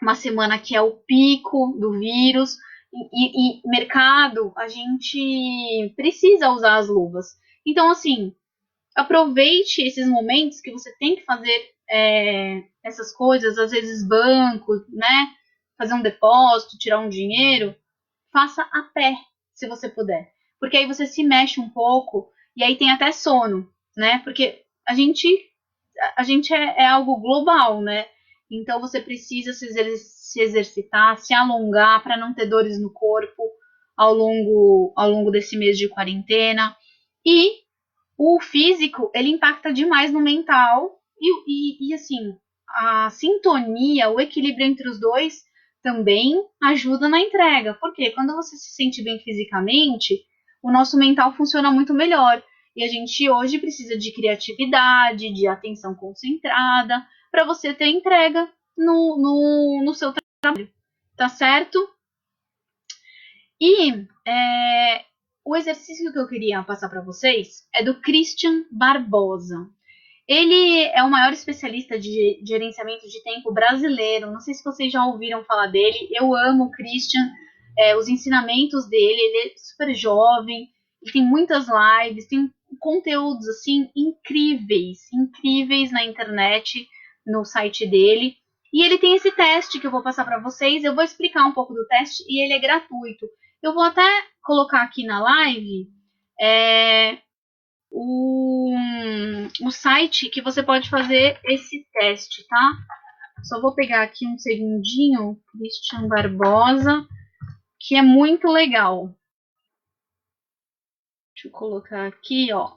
uma semana que é o pico do vírus e mercado, a gente precisa usar as luvas. Então, assim, aproveite esses momentos que você tem que fazer essas coisas, às vezes banco, né? Fazer um depósito, tirar um dinheiro, faça a pé, se você puder. Porque aí você se mexe um pouco e aí tem até sono, né? Porque a gente é algo global, né? Então você precisa se exercitar, se alongar para não ter dores no corpo ao longo desse mês de quarentena. E o físico, ele impacta demais no mental e assim, a sintonia, o equilíbrio entre os dois também ajuda na entrega. Porque quando você se sente bem fisicamente, o nosso mental funciona muito melhor. E a gente hoje precisa de criatividade, de atenção concentrada, para você ter entrega no seu trabalho, tá certo? E o exercício que eu queria passar para vocês é do Christian Barbosa. Ele é o maior especialista de gerenciamento de tempo brasileiro. Não sei se vocês já ouviram falar dele. Eu amo o Christian, os ensinamentos dele. Ele é super jovem, ele tem muitas lives, tem conteúdos assim incríveis na internet, no site dele. E ele tem esse teste que eu vou passar para vocês. Eu vou explicar um pouco do teste e ele é gratuito. Eu vou até colocar aqui na live o site que você pode fazer esse teste, tá? Só vou pegar aqui um segundinho, Christian Barbosa, que é muito legal. Deixa eu colocar aqui, ó.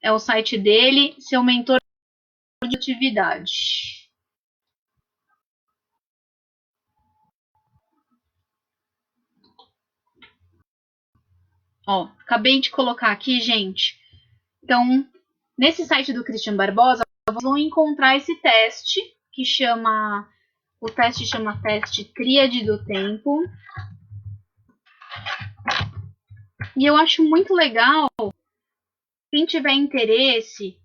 É o site dele, seu mentor de atividade. Ó, acabei de colocar aqui, gente. Então, nesse site do Christian Barbosa, vocês vão encontrar esse teste, que chama... O teste chama teste Tríade do Tempo. E eu acho muito legal, quem tiver interesse,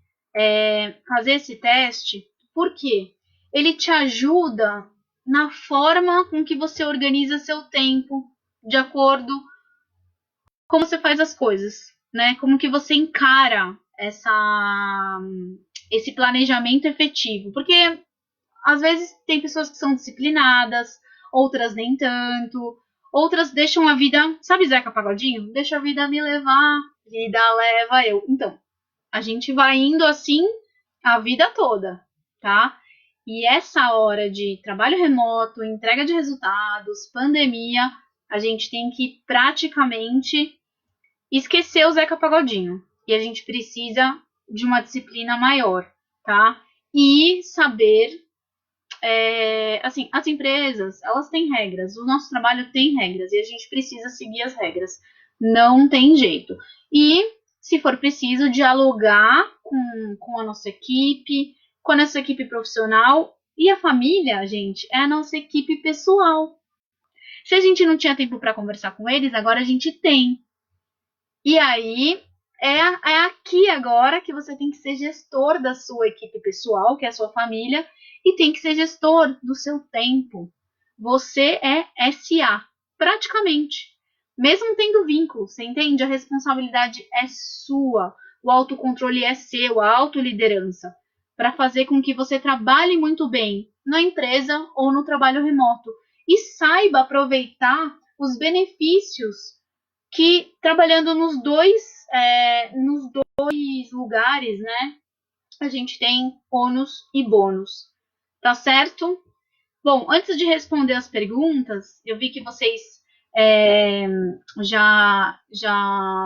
fazer esse teste, porque ele te ajuda na forma com que você organiza seu tempo, de acordo com como você faz as coisas, né? Como que você encara esse planejamento efetivo. Porque às vezes tem pessoas que são disciplinadas, outras nem tanto, outras deixam a vida, sabe Zeca Pagodinho? Deixa a vida me levar, vida leva eu. Então, a gente vai indo assim a vida toda, tá? E essa hora de trabalho remoto, entrega de resultados, pandemia, a gente tem que praticamente esquecer o Zeca Pagodinho. E a gente precisa de uma disciplina maior, tá? E saber assim, as empresas, elas têm regras, o nosso trabalho tem regras e a gente precisa seguir as regras. Não tem jeito. E, se for preciso, dialogar com a nossa equipe, com a nossa equipe profissional e a família, gente, é a nossa equipe pessoal. Se a gente não tinha tempo para conversar com eles, agora a gente tem. E aí, é aqui agora que você tem que ser gestor da sua equipe pessoal, que é a sua família, e tem que ser gestor do seu tempo. Você é SA, praticamente. Mesmo tendo vínculo, você entende? A responsabilidade é sua, o autocontrole é seu, a autoliderança, para fazer com que você trabalhe muito bem na empresa ou no trabalho remoto e saiba aproveitar os benefícios que trabalhando nos dois lugares, né, a gente tem ônus e bônus, tá certo? Bom, antes de responder as perguntas, eu vi que vocês já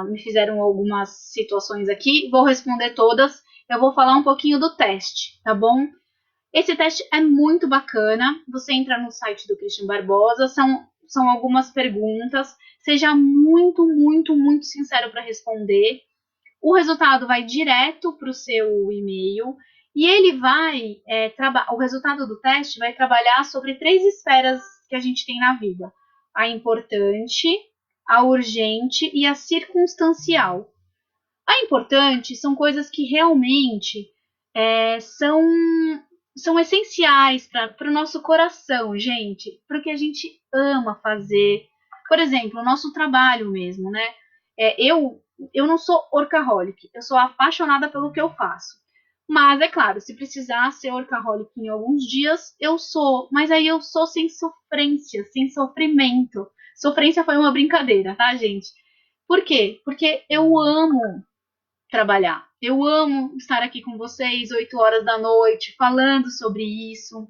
me fizeram algumas situações aqui, vou responder todas, eu vou falar um pouquinho do teste, tá bom? Esse teste é muito bacana, você entra no site do Christian Barbosa, são algumas perguntas. Seja muito, muito, muito sincero para responder. O resultado vai direto para o seu e-mail e ele vai o resultado do teste vai trabalhar sobre 3 esferas que a gente tem na vida: a importante, a urgente e a circunstancial. A importante são coisas que realmente são essenciais para o nosso coração, gente, para o que a gente ama fazer. Por exemplo, o nosso trabalho mesmo, né? Eu não sou workaholic, eu sou apaixonada pelo que eu faço. Mas, é claro, se precisar ser workaholic em alguns dias, eu sou. Mas aí eu sou sem sofrência, sem sofrimento. Sofrência foi uma brincadeira, tá, gente? Por quê? Porque eu amo trabalhar. Eu amo estar aqui com vocês 8 horas da noite, falando sobre isso.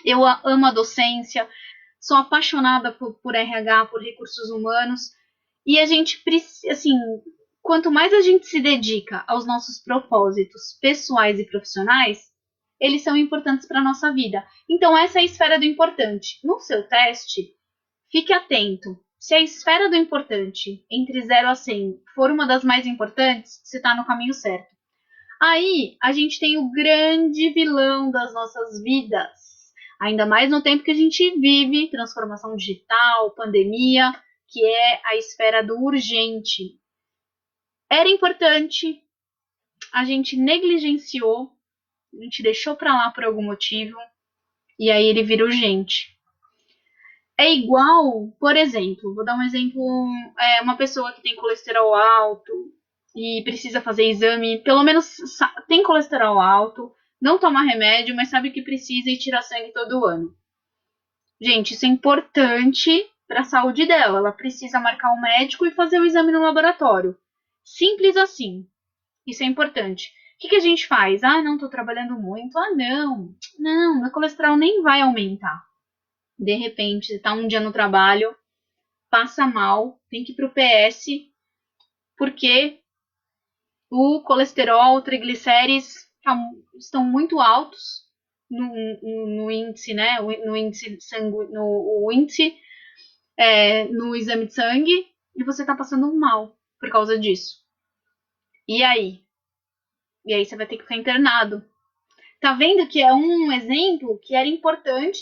Eu amo a docência, sou apaixonada por RH, por recursos humanos. E a gente precisa, assim, quanto mais a gente se dedica aos nossos propósitos pessoais e profissionais, eles são importantes para a nossa vida. Então, essa é a esfera do importante. No seu teste, fique atento. Se a esfera do importante, entre 0 a 100, for uma das mais importantes, você está no caminho certo. Aí, a gente tem o grande vilão das nossas vidas. Ainda mais no tempo que a gente vive, transformação digital, pandemia, que é a esfera do urgente. Era importante, a gente negligenciou, a gente deixou para lá por algum motivo, e aí ele vira urgente. É igual, por exemplo, vou dar um exemplo, uma pessoa que tem colesterol alto e precisa fazer exame, pelo menos tem colesterol alto, não toma remédio, mas sabe que precisa e tira sangue todo ano. Gente, isso é importante para a saúde dela. Ela precisa marcar um médico e fazer o exame no laboratório. Simples assim. Isso é importante. O que a gente faz? Ah, não, estou trabalhando muito. Ah, não. Não, meu colesterol nem vai aumentar. De repente, você está um dia no trabalho, passa mal, tem que ir para o PS, porque o colesterol, triglicérides estão muito altos no índice, né? No índice no exame de sangue, e você está passando mal por causa disso. E aí? E aí você vai ter que ficar internado. Tá vendo que é um exemplo que era importante,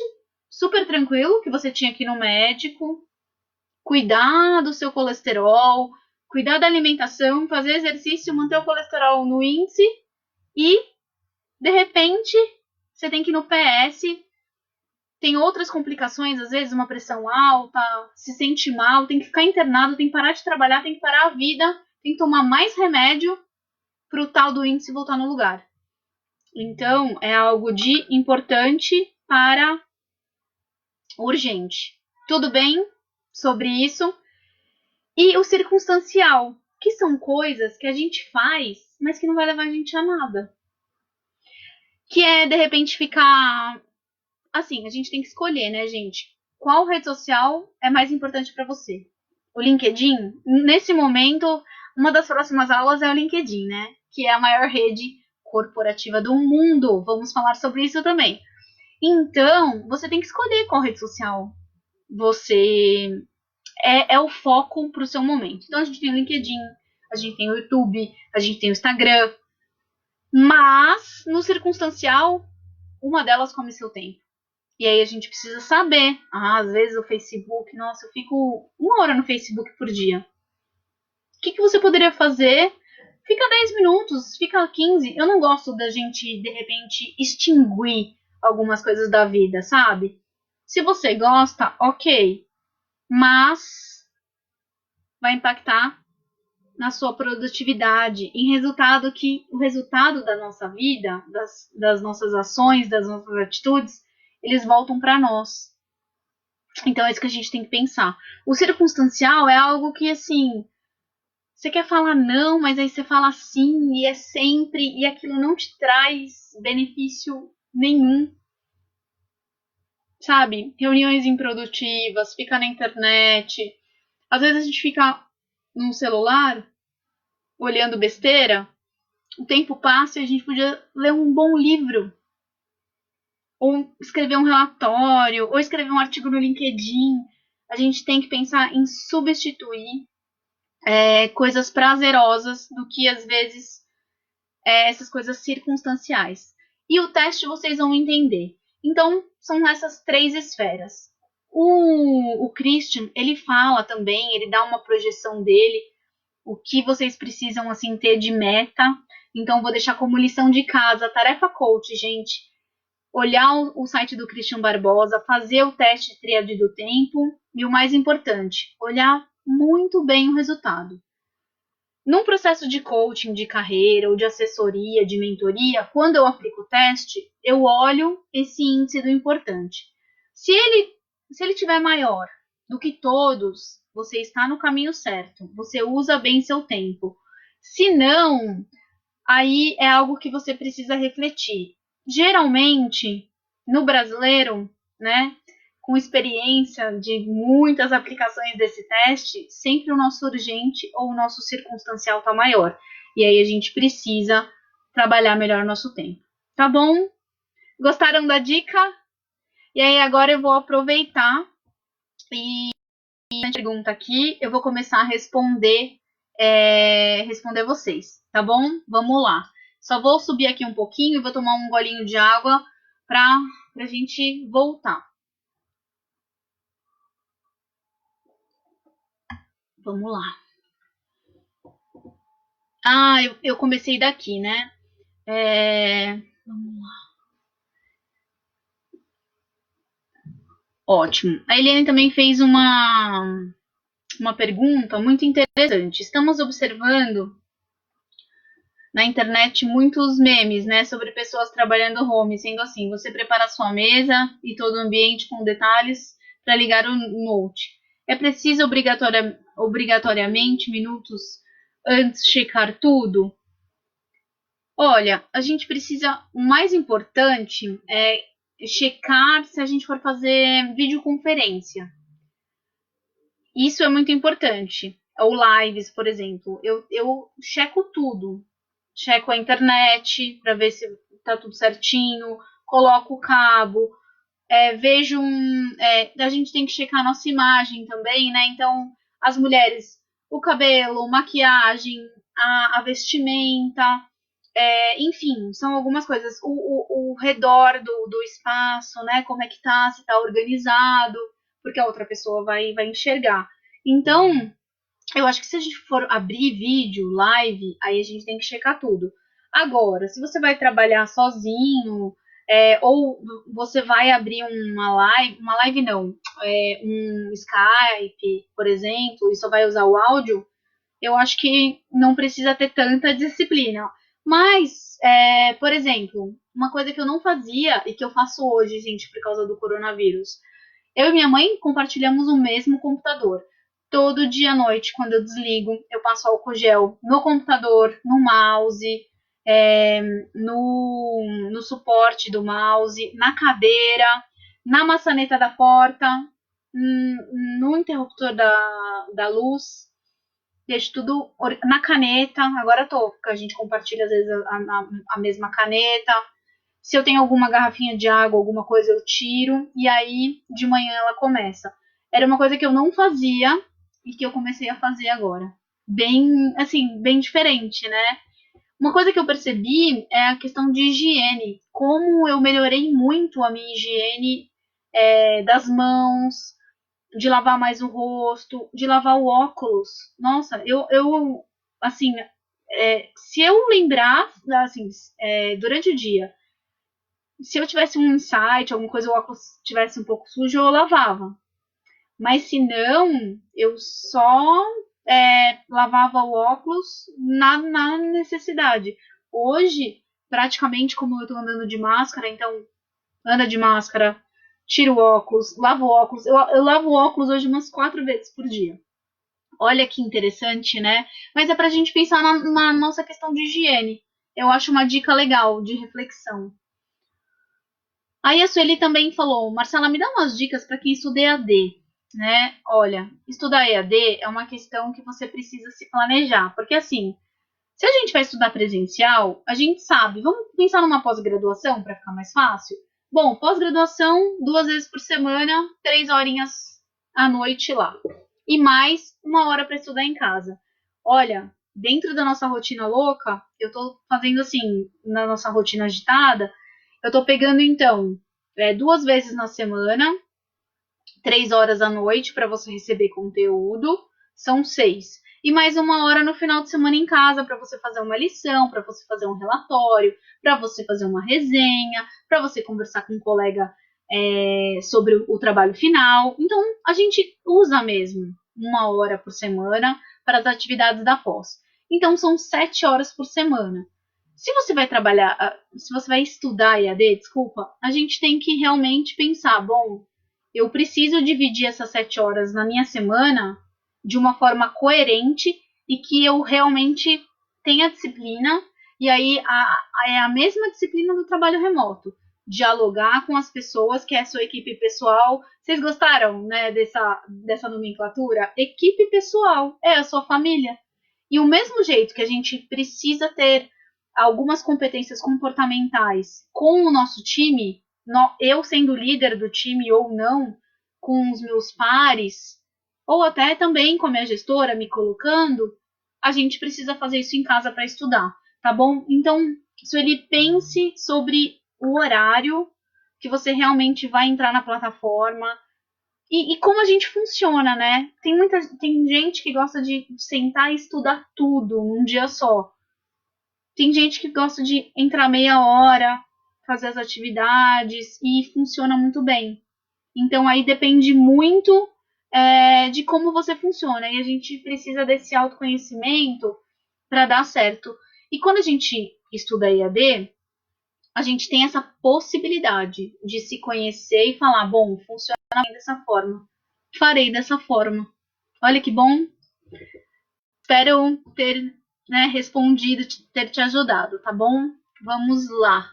super tranquilo, que você tinha que ir no médico, cuidar do seu colesterol, cuidar da alimentação, fazer exercício, manter o colesterol no índice e, de repente, você tem que ir no PS, tem outras complicações, às vezes uma pressão alta, se sente mal, tem que ficar internado, tem que parar de trabalhar, tem que parar a vida, tem que tomar mais remédio para o tal do índice voltar no lugar. Então, é algo de importante para urgente. Tudo bem sobre isso? E o circunstancial, que são coisas que a gente faz, mas que não vai levar a gente a nada. Que é, de repente, ficar... Assim, a gente tem que escolher, né, gente? Qual rede social é mais importante para você? O LinkedIn? Nesse momento, uma das próximas aulas é o LinkedIn, né? Que é a maior rede corporativa do mundo. Vamos falar sobre isso também. Então, você tem que escolher qual rede social você é o foco para o seu momento. Então, a gente tem o LinkedIn, a gente tem o YouTube, a gente tem o Instagram, mas, no circunstancial, uma delas come seu tempo. E aí a gente precisa saber. Às vezes o Facebook, nossa, eu fico 1 hora no Facebook por dia. O que você poderia fazer? Fica 10 minutos, fica 15. Eu não gosto da gente, de repente, extinguir algumas coisas da vida, sabe? Se você gosta, ok. Mas vai impactar na sua produtividade, o resultado da nossa vida, das nossas ações, das nossas atitudes, eles voltam para nós. Então é isso que a gente tem que pensar. O circunstancial é algo que, assim, você quer falar não, mas aí você fala sim, e é sempre, e aquilo não te traz benefício nenhum. Sabe? Reuniões improdutivas, fica na internet. Às vezes a gente fica no celular olhando besteira, o tempo passa e a gente podia ler um bom livro, ou escrever um relatório, ou escrever um artigo no LinkedIn. a gente tem que pensar em substituir coisas prazerosas do que, às vezes, essas coisas circunstanciais. E o teste vocês vão entender. Então, são essas 3 esferas. O Christian, ele fala também, ele dá uma projeção dele, o que vocês precisam, assim, ter de meta. Então, vou deixar como lição de casa, tarefa coach, gente. Olhar o site do Christian Barbosa, fazer o teste de tríade do tempo e o mais importante, olhar muito bem o resultado. Num processo de coaching de carreira ou de assessoria, de mentoria, quando eu aplico o teste, eu olho esse índice do importante. Se ele tiver maior do que todos, você está no caminho certo. Você usa bem seu tempo. Se não, aí é algo que você precisa refletir. Geralmente, no brasileiro, né, com experiência de muitas aplicações desse teste, sempre o nosso urgente ou o nosso circunstancial está maior. E aí a gente precisa trabalhar melhor o nosso tempo. Tá bom? Gostaram da dica? E aí agora eu vou aproveitar e a pergunta aqui, eu vou começar a responder vocês, tá bom? Vamos lá. Só vou subir aqui um pouquinho e vou tomar um golinho de água para a gente voltar. Vamos lá. Ah, eu comecei daqui, né? Vamos lá. Ótimo. A Eliane também fez uma pergunta muito interessante. Estamos observando na internet muitos memes, né, sobre pessoas trabalhando home, sendo assim, você prepara a sua mesa e todo o ambiente com detalhes para ligar o Note. É preciso obrigatoriamente minutos antes checar tudo? Olha, a gente precisa, o mais importante é checar se a gente for fazer videoconferência. Isso é muito importante. Ou lives, por exemplo. Eu checo tudo. Checo a internet para ver se tá tudo certinho. Coloco o cabo. Vejo a gente tem que checar a nossa imagem também, né? Então, as mulheres, o cabelo, maquiagem, a vestimenta, enfim, são algumas coisas. O redor do espaço, né? Como é que tá, se tá organizado, porque a outra pessoa vai enxergar. Então, eu acho que se a gente for abrir vídeo, live, aí a gente tem que checar tudo. Agora, se você vai trabalhar sozinho, ou você vai abrir uma live não, um Skype, por exemplo, e só vai usar o áudio, eu acho que não precisa ter tanta disciplina. Mas, por exemplo, uma coisa que eu não fazia e que eu faço hoje, gente, por causa do coronavírus. Eu e minha mãe compartilhamos o mesmo computador. Todo dia à noite, quando eu desligo, eu passo álcool gel no computador, no mouse, no suporte do mouse, na cadeira, na maçaneta da porta, no interruptor da luz. Deixo tudo na caneta. Agora porque a gente compartilha às vezes a mesma caneta. Se eu tenho alguma garrafinha de água, alguma coisa, eu tiro. E aí, de manhã, ela começa. Era uma coisa que eu não fazia e que eu comecei a fazer agora. Bem, assim, bem diferente, né? Uma coisa que eu percebi é a questão de higiene. Como eu melhorei muito a minha higiene das mãos, de lavar mais o rosto, de lavar o óculos. Nossa, eu assim, se eu lembrar, assim, durante o dia, se eu tivesse um insight, alguma coisa, o óculos tivesse um pouco sujo, eu lavava. Mas se não, eu só lavava o óculos na necessidade. Hoje, praticamente, como eu tô andando de máscara, então anda de máscara, tiro o óculos, lavo o óculos. Eu lavo o óculos hoje umas 4 vezes por dia. Olha que interessante, né? Mas é pra gente pensar na nossa questão de higiene. Eu acho uma dica legal de reflexão. Aí a Sueli também falou, Marcela, me dá umas dicas para quem estuda EAD, né? Olha, estudar EAD é uma questão que você precisa se planejar, porque assim, se a gente vai estudar presencial, a gente sabe, vamos pensar numa pós-graduação para ficar mais fácil? Bom, pós-graduação, 2 vezes por semana, 3 horinhas à noite lá. E mais 1 hora para estudar em casa. Olha, dentro da nossa rotina louca, eu tô fazendo assim, na nossa rotina agitada, eu tô pegando então 2 vezes na semana, 3 horas à noite para você receber conteúdo, são 6. E mais 1 hora no final de semana em casa para você fazer uma lição, para você fazer um relatório, para você fazer uma resenha, para você conversar com um colega sobre o trabalho final. Então, a gente usa mesmo 1 hora por semana para as atividades da pós. Então, são 7 horas por semana. Se você vai trabalhar, se você vai estudar EAD, desculpa, a gente tem que realmente pensar, bom, eu preciso dividir essas 7 horas na minha semana de uma forma coerente e que eu realmente tenha disciplina. E aí é a mesma disciplina do trabalho remoto. Dialogar com as pessoas, que é a sua equipe pessoal. Vocês gostaram, né, dessa nomenclatura? Equipe pessoal é a sua família. E o mesmo jeito que a gente precisa ter algumas competências comportamentais com o nosso time, eu sendo líder do time ou não, com os meus pares, ou até também com a minha gestora me colocando, a gente precisa fazer isso em casa para estudar, tá bom? Então, ele pense sobre o horário que você realmente vai entrar na plataforma e como a gente funciona, né? Tem gente que gosta de sentar e estudar tudo num dia só. Tem gente que gosta de entrar meia hora, fazer as atividades e funciona muito bem. Então aí depende muito de como você funciona. E a gente precisa desse autoconhecimento para dar certo. E quando a gente estuda EAD, a gente tem essa possibilidade de se conhecer e falar, bom, funciona dessa forma, farei dessa forma. Olha que bom. Espero ter respondido, ter te ajudado, tá bom? Vamos lá.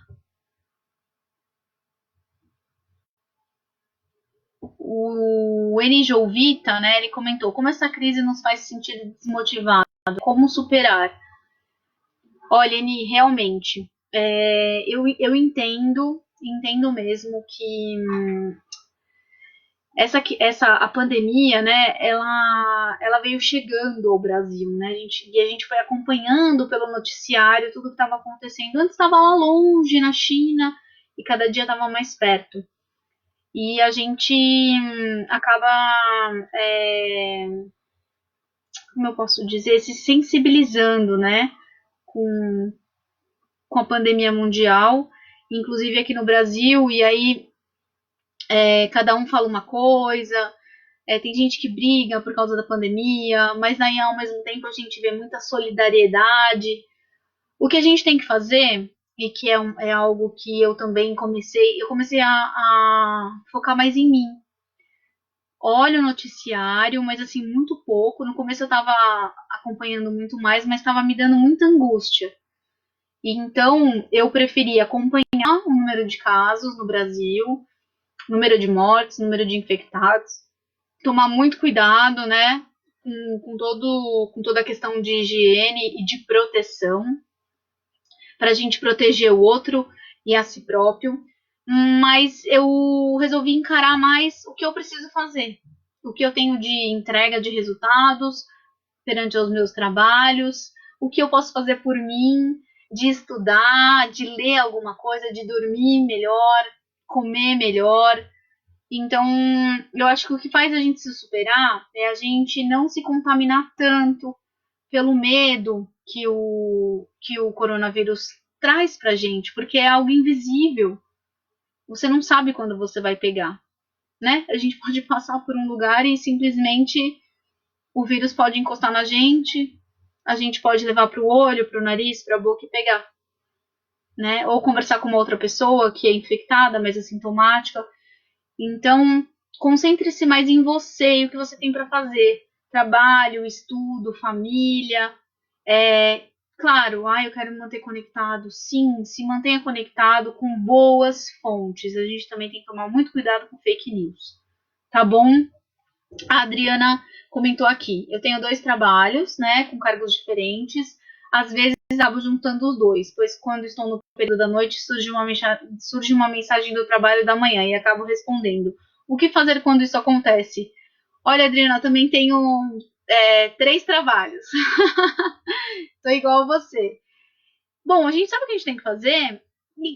O Enijo Vita, né, ele comentou como essa crise nos faz sentir desmotivados, como superar. Olha, Eni, realmente, eu entendo mesmo que a pandemia, né, ela veio chegando ao Brasil, né, e a gente foi acompanhando pelo noticiário tudo que estava acontecendo. Antes estava lá longe, na China, e cada dia estava mais perto. E a gente acaba, como eu posso dizer, se sensibilizando, né, com a pandemia mundial, inclusive aqui no Brasil, e aí cada um fala uma coisa. Tem gente que briga por causa da pandemia, mas aí ao mesmo tempo a gente vê muita solidariedade. O que a gente tem que fazer, e que é algo que eu também comecei a focar mais em mim. Olho o noticiário, mas assim, muito pouco. No começo eu estava acompanhando muito mais, mas estava me dando muita angústia. E então eu preferi acompanhar o número de casos no Brasil, número de mortes, número de infectados, tomar muito cuidado, né, com toda a questão de higiene e de proteção, para a gente proteger o outro e a si próprio. Mas eu resolvi encarar mais o que eu preciso fazer, o que eu tenho de entrega de resultados perante os meus trabalhos, o que eu posso fazer por mim, de estudar, de ler alguma coisa, de dormir melhor, comer melhor. Então, eu acho que o que faz a gente se superar é a gente não se contaminar tanto pelo medo que o coronavírus traz pra gente, porque é algo invisível. Você não sabe quando você vai pegar, né? A gente pode passar por um lugar e simplesmente o vírus pode encostar na gente, a gente pode levar para o olho, para o nariz, para a boca e pegar, né? Ou conversar com uma outra pessoa que é infectada, mas assintomática. Então, concentre-se mais em você e o que você tem para fazer. Trabalho, estudo, família. Claro, eu quero me manter conectado. Sim, se mantenha conectado com boas fontes. A gente também tem que tomar muito cuidado com fake news. Tá bom? A Adriana comentou aqui. Eu tenho 2 trabalhos, né, com cargos diferentes. Às vezes acabo juntando os dois, pois quando estou no período da noite surge uma mensagem do trabalho da manhã e acabo respondendo. O que fazer quando isso acontece? Olha, Adriana, eu também tenho 3 trabalhos. Tô igual a você. Bom, a gente sabe o que a gente tem que fazer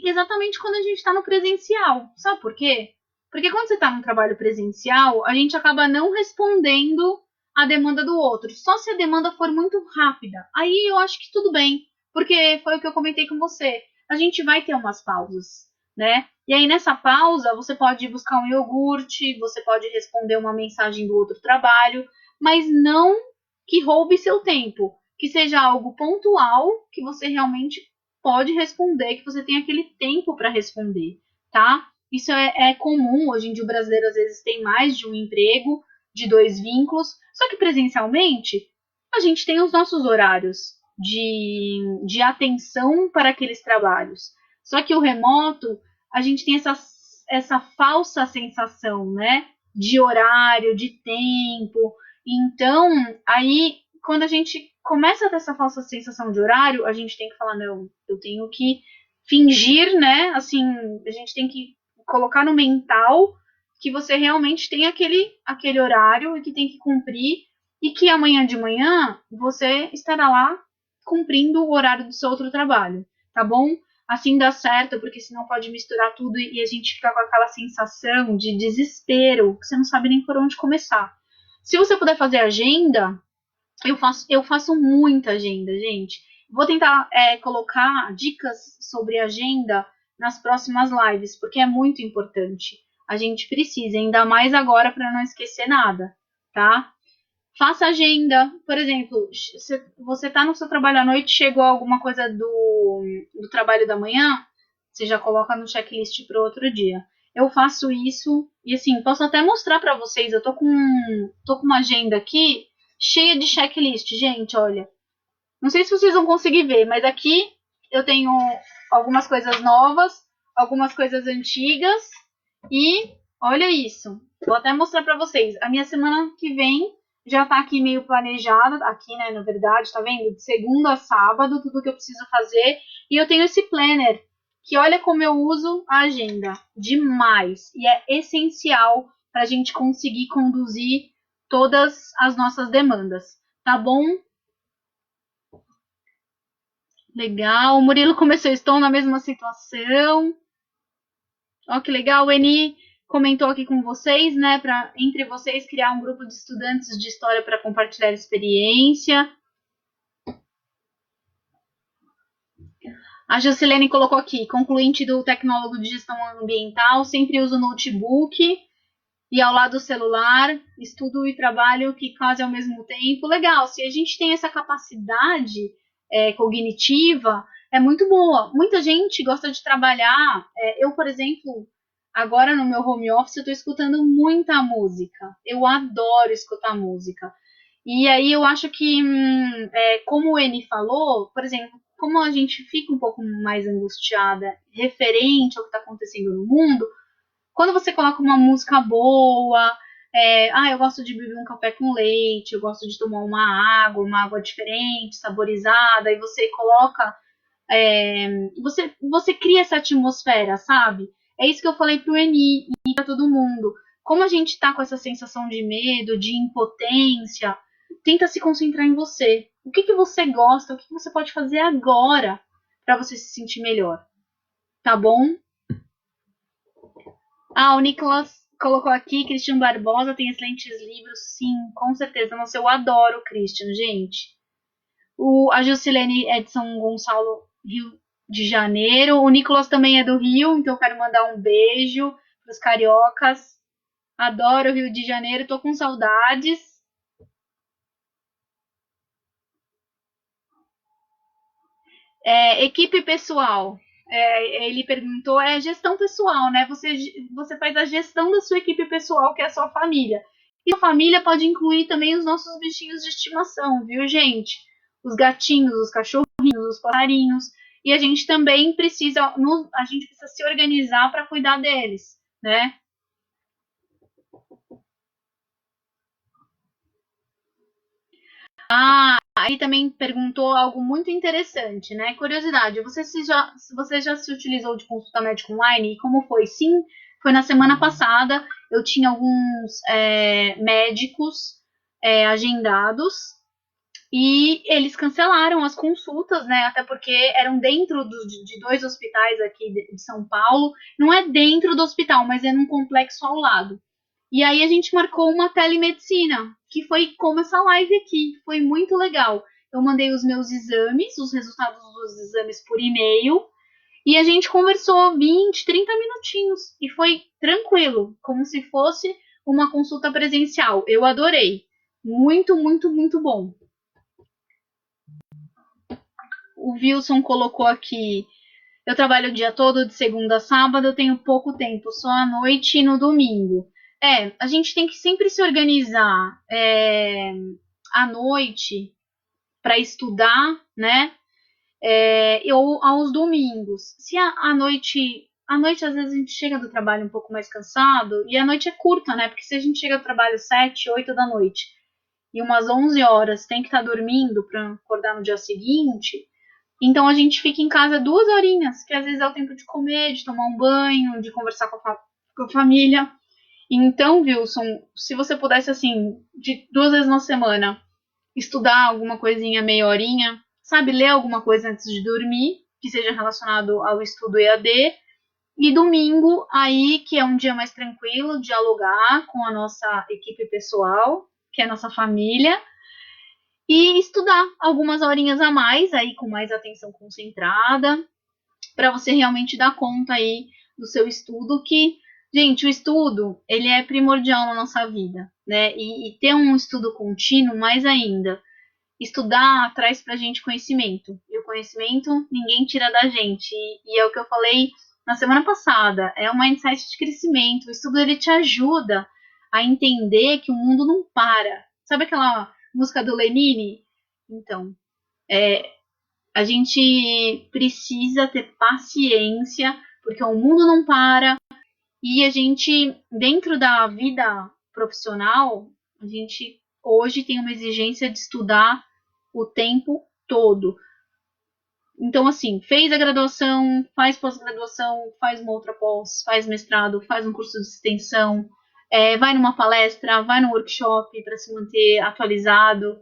exatamente quando a gente está no presencial. Sabe por quê? Porque quando você está no trabalho presencial, a gente acaba não respondendo a demanda do outro. Só se a demanda for muito rápida. Aí eu acho que tudo bem, porque foi o que eu comentei com você. A gente vai ter umas pausas, né? E aí nessa pausa, você pode buscar um iogurte, você pode responder uma mensagem do outro trabalho, mas não que roube seu tempo, que seja algo pontual, que você realmente pode responder, que você tem aquele tempo para responder, tá? Isso é comum, hoje em dia o brasileiro às vezes tem mais de um emprego, de 2 vínculos, só que presencialmente a gente tem os nossos horários de atenção para aqueles trabalhos. Só que o remoto, a gente tem essa falsa sensação, né? De horário, de tempo. Então, aí, quando a gente começa a ter essa falsa sensação de horário, a gente tem que falar, não, eu tenho que fingir, né? Assim, a gente tem que colocar no mental que você realmente tem aquele horário e que tem que cumprir e que amanhã de manhã você estará lá cumprindo o horário do seu outro trabalho, tá bom? Assim dá certo, porque senão pode misturar tudo e a gente fica com aquela sensação de desespero, que você não sabe nem por onde começar. Se você puder fazer agenda, eu faço muita agenda, gente. Vou tentar colocar dicas sobre agenda nas próximas lives, porque é muito importante. A gente precisa, ainda mais agora para não esquecer nada, tá? Faça agenda. Por exemplo, se você está no seu trabalho à noite, chegou alguma coisa do trabalho da manhã, você já coloca no checklist para outro dia. Eu faço isso e assim, posso até mostrar para vocês. Eu tô com uma agenda aqui cheia de checklist, gente, olha. Não sei se vocês vão conseguir ver, mas aqui eu tenho algumas coisas novas, algumas coisas antigas e olha isso. Vou até mostrar para vocês. A minha semana que vem já tá aqui meio planejada, aqui, né, na verdade, tá vendo? De segunda a sábado, tudo que eu preciso fazer. E eu tenho esse planner, que olha como eu uso a agenda. Demais. E é essencial para a gente conseguir conduzir todas as nossas demandas. Tá bom? Legal. O Murilo começou, estou na mesma situação. Ó, que legal. O Eni comentou aqui com vocês, né, para entre vocês criar um grupo de estudantes de história para compartilhar experiência. A Jocilene colocou aqui, concluinte do tecnólogo de gestão ambiental, sempre uso notebook e ao lado do celular, estudo e trabalho que quase ao mesmo tempo. Legal, se a gente tem essa capacidade cognitiva, é muito boa. Muita gente gosta de trabalhar. Eu, por exemplo, agora no meu home office, eu estou escutando muita música. Eu adoro escutar música. E aí eu acho que, como o Eni falou, por exemplo, como a gente fica um pouco mais angustiada referente ao que está acontecendo no mundo, quando você coloca uma música boa, eu gosto de beber um café com leite, eu gosto de tomar uma água diferente, saborizada, e você coloca, você cria essa atmosfera, sabe? É isso que eu falei pro Eni e pra todo mundo. Como a gente tá com essa sensação de medo, de impotência, tenta se concentrar em você. O que que você gosta, o que que você pode fazer agora para você se sentir melhor, tá bom? Ah, o Nicolas colocou aqui, Christian Barbosa tem excelentes livros, sim, com certeza. Nossa, eu adoro o Christian, gente. A Jusilene é de São Gonçalo, Rio de Janeiro. O Nicolas também é do Rio, então eu quero mandar um beijo pros cariocas. Adoro o Rio de Janeiro, tô com saudades. Equipe pessoal. Ele perguntou, gestão pessoal, né? Você faz a gestão da sua equipe pessoal, que é a sua família. E a família pode incluir também os nossos bichinhos de estimação, viu, gente? Os gatinhos, os cachorrinhos, os passarinhos. E a gente também precisa se organizar para cuidar deles, né? Ah, aí também perguntou algo muito interessante, né? Curiosidade, você já se utilizou de consulta médica online e como foi? Sim, Foi na semana passada, eu tinha alguns médicos agendados e eles cancelaram as consultas, né? Até porque eram dentro de 2 hospitais aqui de São Paulo. Não é dentro do hospital, mas é num complexo ao lado. E aí a gente marcou uma telemedicina, que foi como essa live aqui. Foi muito legal. Eu mandei os meus exames, os resultados dos exames por e-mail. E a gente conversou 20, 30 minutinhos. E foi tranquilo, como se fosse uma consulta presencial. Eu adorei. Muito, muito, muito bom. O Wilson colocou aqui: eu trabalho o dia todo, de segunda a sábado, eu tenho pouco tempo, só à noite e no domingo. A gente tem que sempre se organizar à noite para estudar, né? Ou aos domingos. Se à noite às vezes a gente chega do trabalho um pouco mais cansado, e a noite é curta, né? Porque se a gente chega do trabalho 7, 8 da noite e umas 11 horas tem que estar dormindo para acordar no dia seguinte, então a gente fica em casa 2 horinhas, que às vezes é o tempo de comer, de tomar um banho, de conversar com a família. Então, Wilson, se você pudesse, assim, de 2 vezes na semana, estudar alguma coisinha, meia horinha, sabe, ler alguma coisa antes de dormir, que seja relacionado ao estudo EAD, e domingo, aí, que é um dia mais tranquilo, dialogar com a nossa equipe pessoal, que é a nossa família, e estudar algumas horinhas a mais, aí com mais atenção concentrada, para você realmente dar conta aí do seu estudo, que, gente, o estudo, ele é primordial na nossa vida, né? E ter um estudo contínuo, mais ainda. Estudar traz pra gente conhecimento, e o conhecimento ninguém tira da gente, e é o que eu falei na semana passada, é um mindset de crescimento. O estudo, ele te ajuda a entender que o mundo não para. Sabe aquela música do Lenine? Então, a gente precisa ter paciência, porque o mundo não para, e a gente, dentro da vida profissional, a gente hoje tem uma exigência de estudar o tempo todo. Então, assim, fez a graduação, faz pós-graduação, faz uma outra pós, faz mestrado, faz um curso de extensão, vai numa palestra, vai num workshop para se manter atualizado.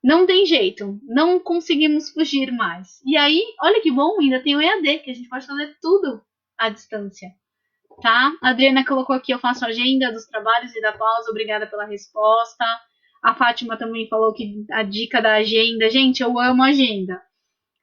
Não tem jeito, não conseguimos fugir mais. E aí, olha que bom, ainda tem o EAD, que a gente pode fazer tudo à distância, tá? A Adriana colocou aqui: eu faço agenda dos trabalhos e da pausa, obrigada pela resposta. A Fátima também falou que a dica da agenda, gente, eu amo agenda.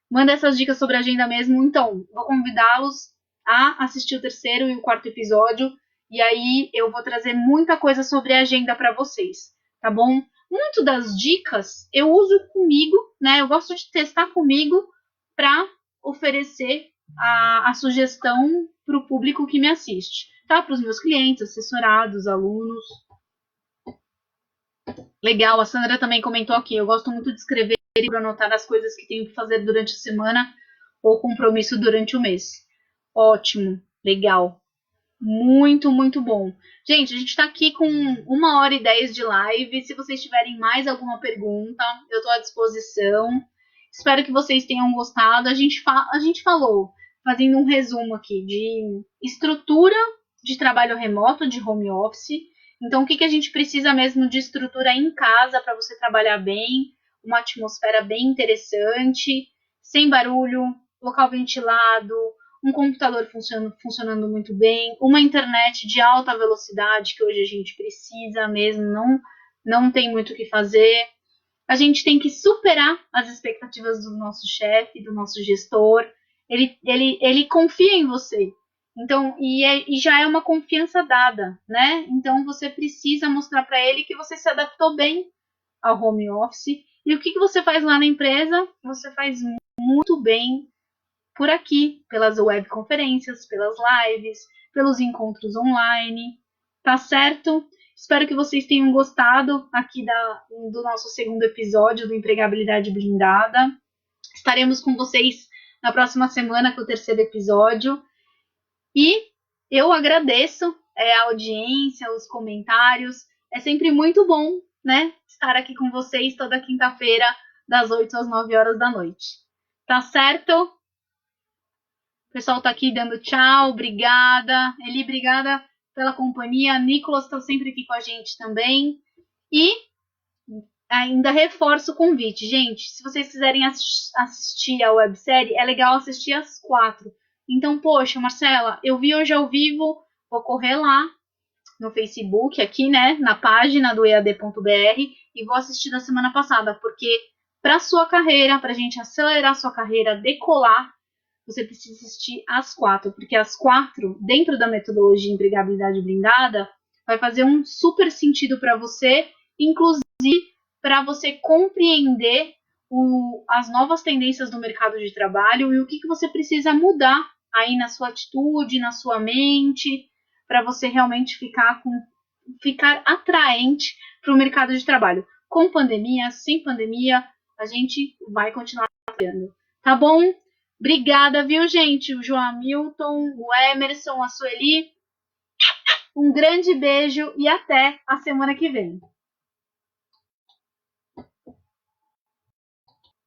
Manda essas dicas sobre agenda mesmo, então, vou convidá-los a assistir o 3º e o 4º episódio, e aí eu vou trazer muita coisa sobre agenda para vocês, tá bom? Muito das dicas eu uso comigo, né? Eu gosto de testar comigo para oferecer a sugestão para o público que me assiste, tá? Para os meus clientes, assessorados, alunos. Legal, a Sandra também comentou aqui: eu gosto muito de escrever para anotar as coisas que tenho que fazer durante a semana ou compromisso durante o mês. Ótimo, legal. Muito, muito bom. Gente, a gente está aqui com 1h10 de live. Se vocês tiverem mais alguma pergunta, eu estou à disposição. Espero que vocês tenham gostado. A gente falou, fazendo um resumo aqui, de estrutura de trabalho remoto, de home office. Então, o que a gente precisa mesmo de estrutura em casa para você trabalhar bem, uma atmosfera bem interessante, sem barulho, local ventilado, um computador funcionando muito bem, uma internet de alta velocidade, que hoje a gente precisa mesmo, não tem muito o que fazer. A gente tem que superar as expectativas do nosso chefe, do nosso gestor. Ele confia em você. Então, e já é uma confiança dada, né? Então, você precisa mostrar para ele que você se adaptou bem ao home office. E o que você faz lá na empresa, você faz muito bem por aqui, pelas webconferências, pelas lives, pelos encontros online, tá certo? Espero que vocês tenham gostado aqui do nosso 2º episódio do Empregabilidade Blindada. Estaremos com vocês na próxima semana com o 3º episódio. E eu agradeço a audiência, os comentários. É sempre muito bom, né, estar aqui com vocês toda quinta-feira, das 8 às 9 horas da noite. Tá certo? pessoal tá aqui dando tchau, obrigada. Eli, obrigada pela companhia. Nicolas tá sempre aqui com a gente também. E ainda reforço o convite. Gente, se vocês quiserem assistir a websérie, é legal assistir às 4. Então, poxa, Marcela, eu vi hoje ao vivo, vou correr lá no Facebook, aqui, né, na página do ead.br e vou assistir da semana passada, porque para sua carreira, para a gente acelerar sua carreira, decolar, você precisa assistir às 4, porque às 4, dentro da metodologia empregabilidade blindada, vai fazer um super sentido para você, inclusive para você compreender as novas tendências do mercado de trabalho e o que você precisa mudar aí na sua atitude, na sua mente, para você realmente ficar atraente para o mercado de trabalho. Com pandemia, sem pandemia, a gente vai continuar trabalhando. Tá bom? Obrigada, viu, gente? O João Hamilton, o Emerson, a Sueli. Um grande beijo e até a semana que vem.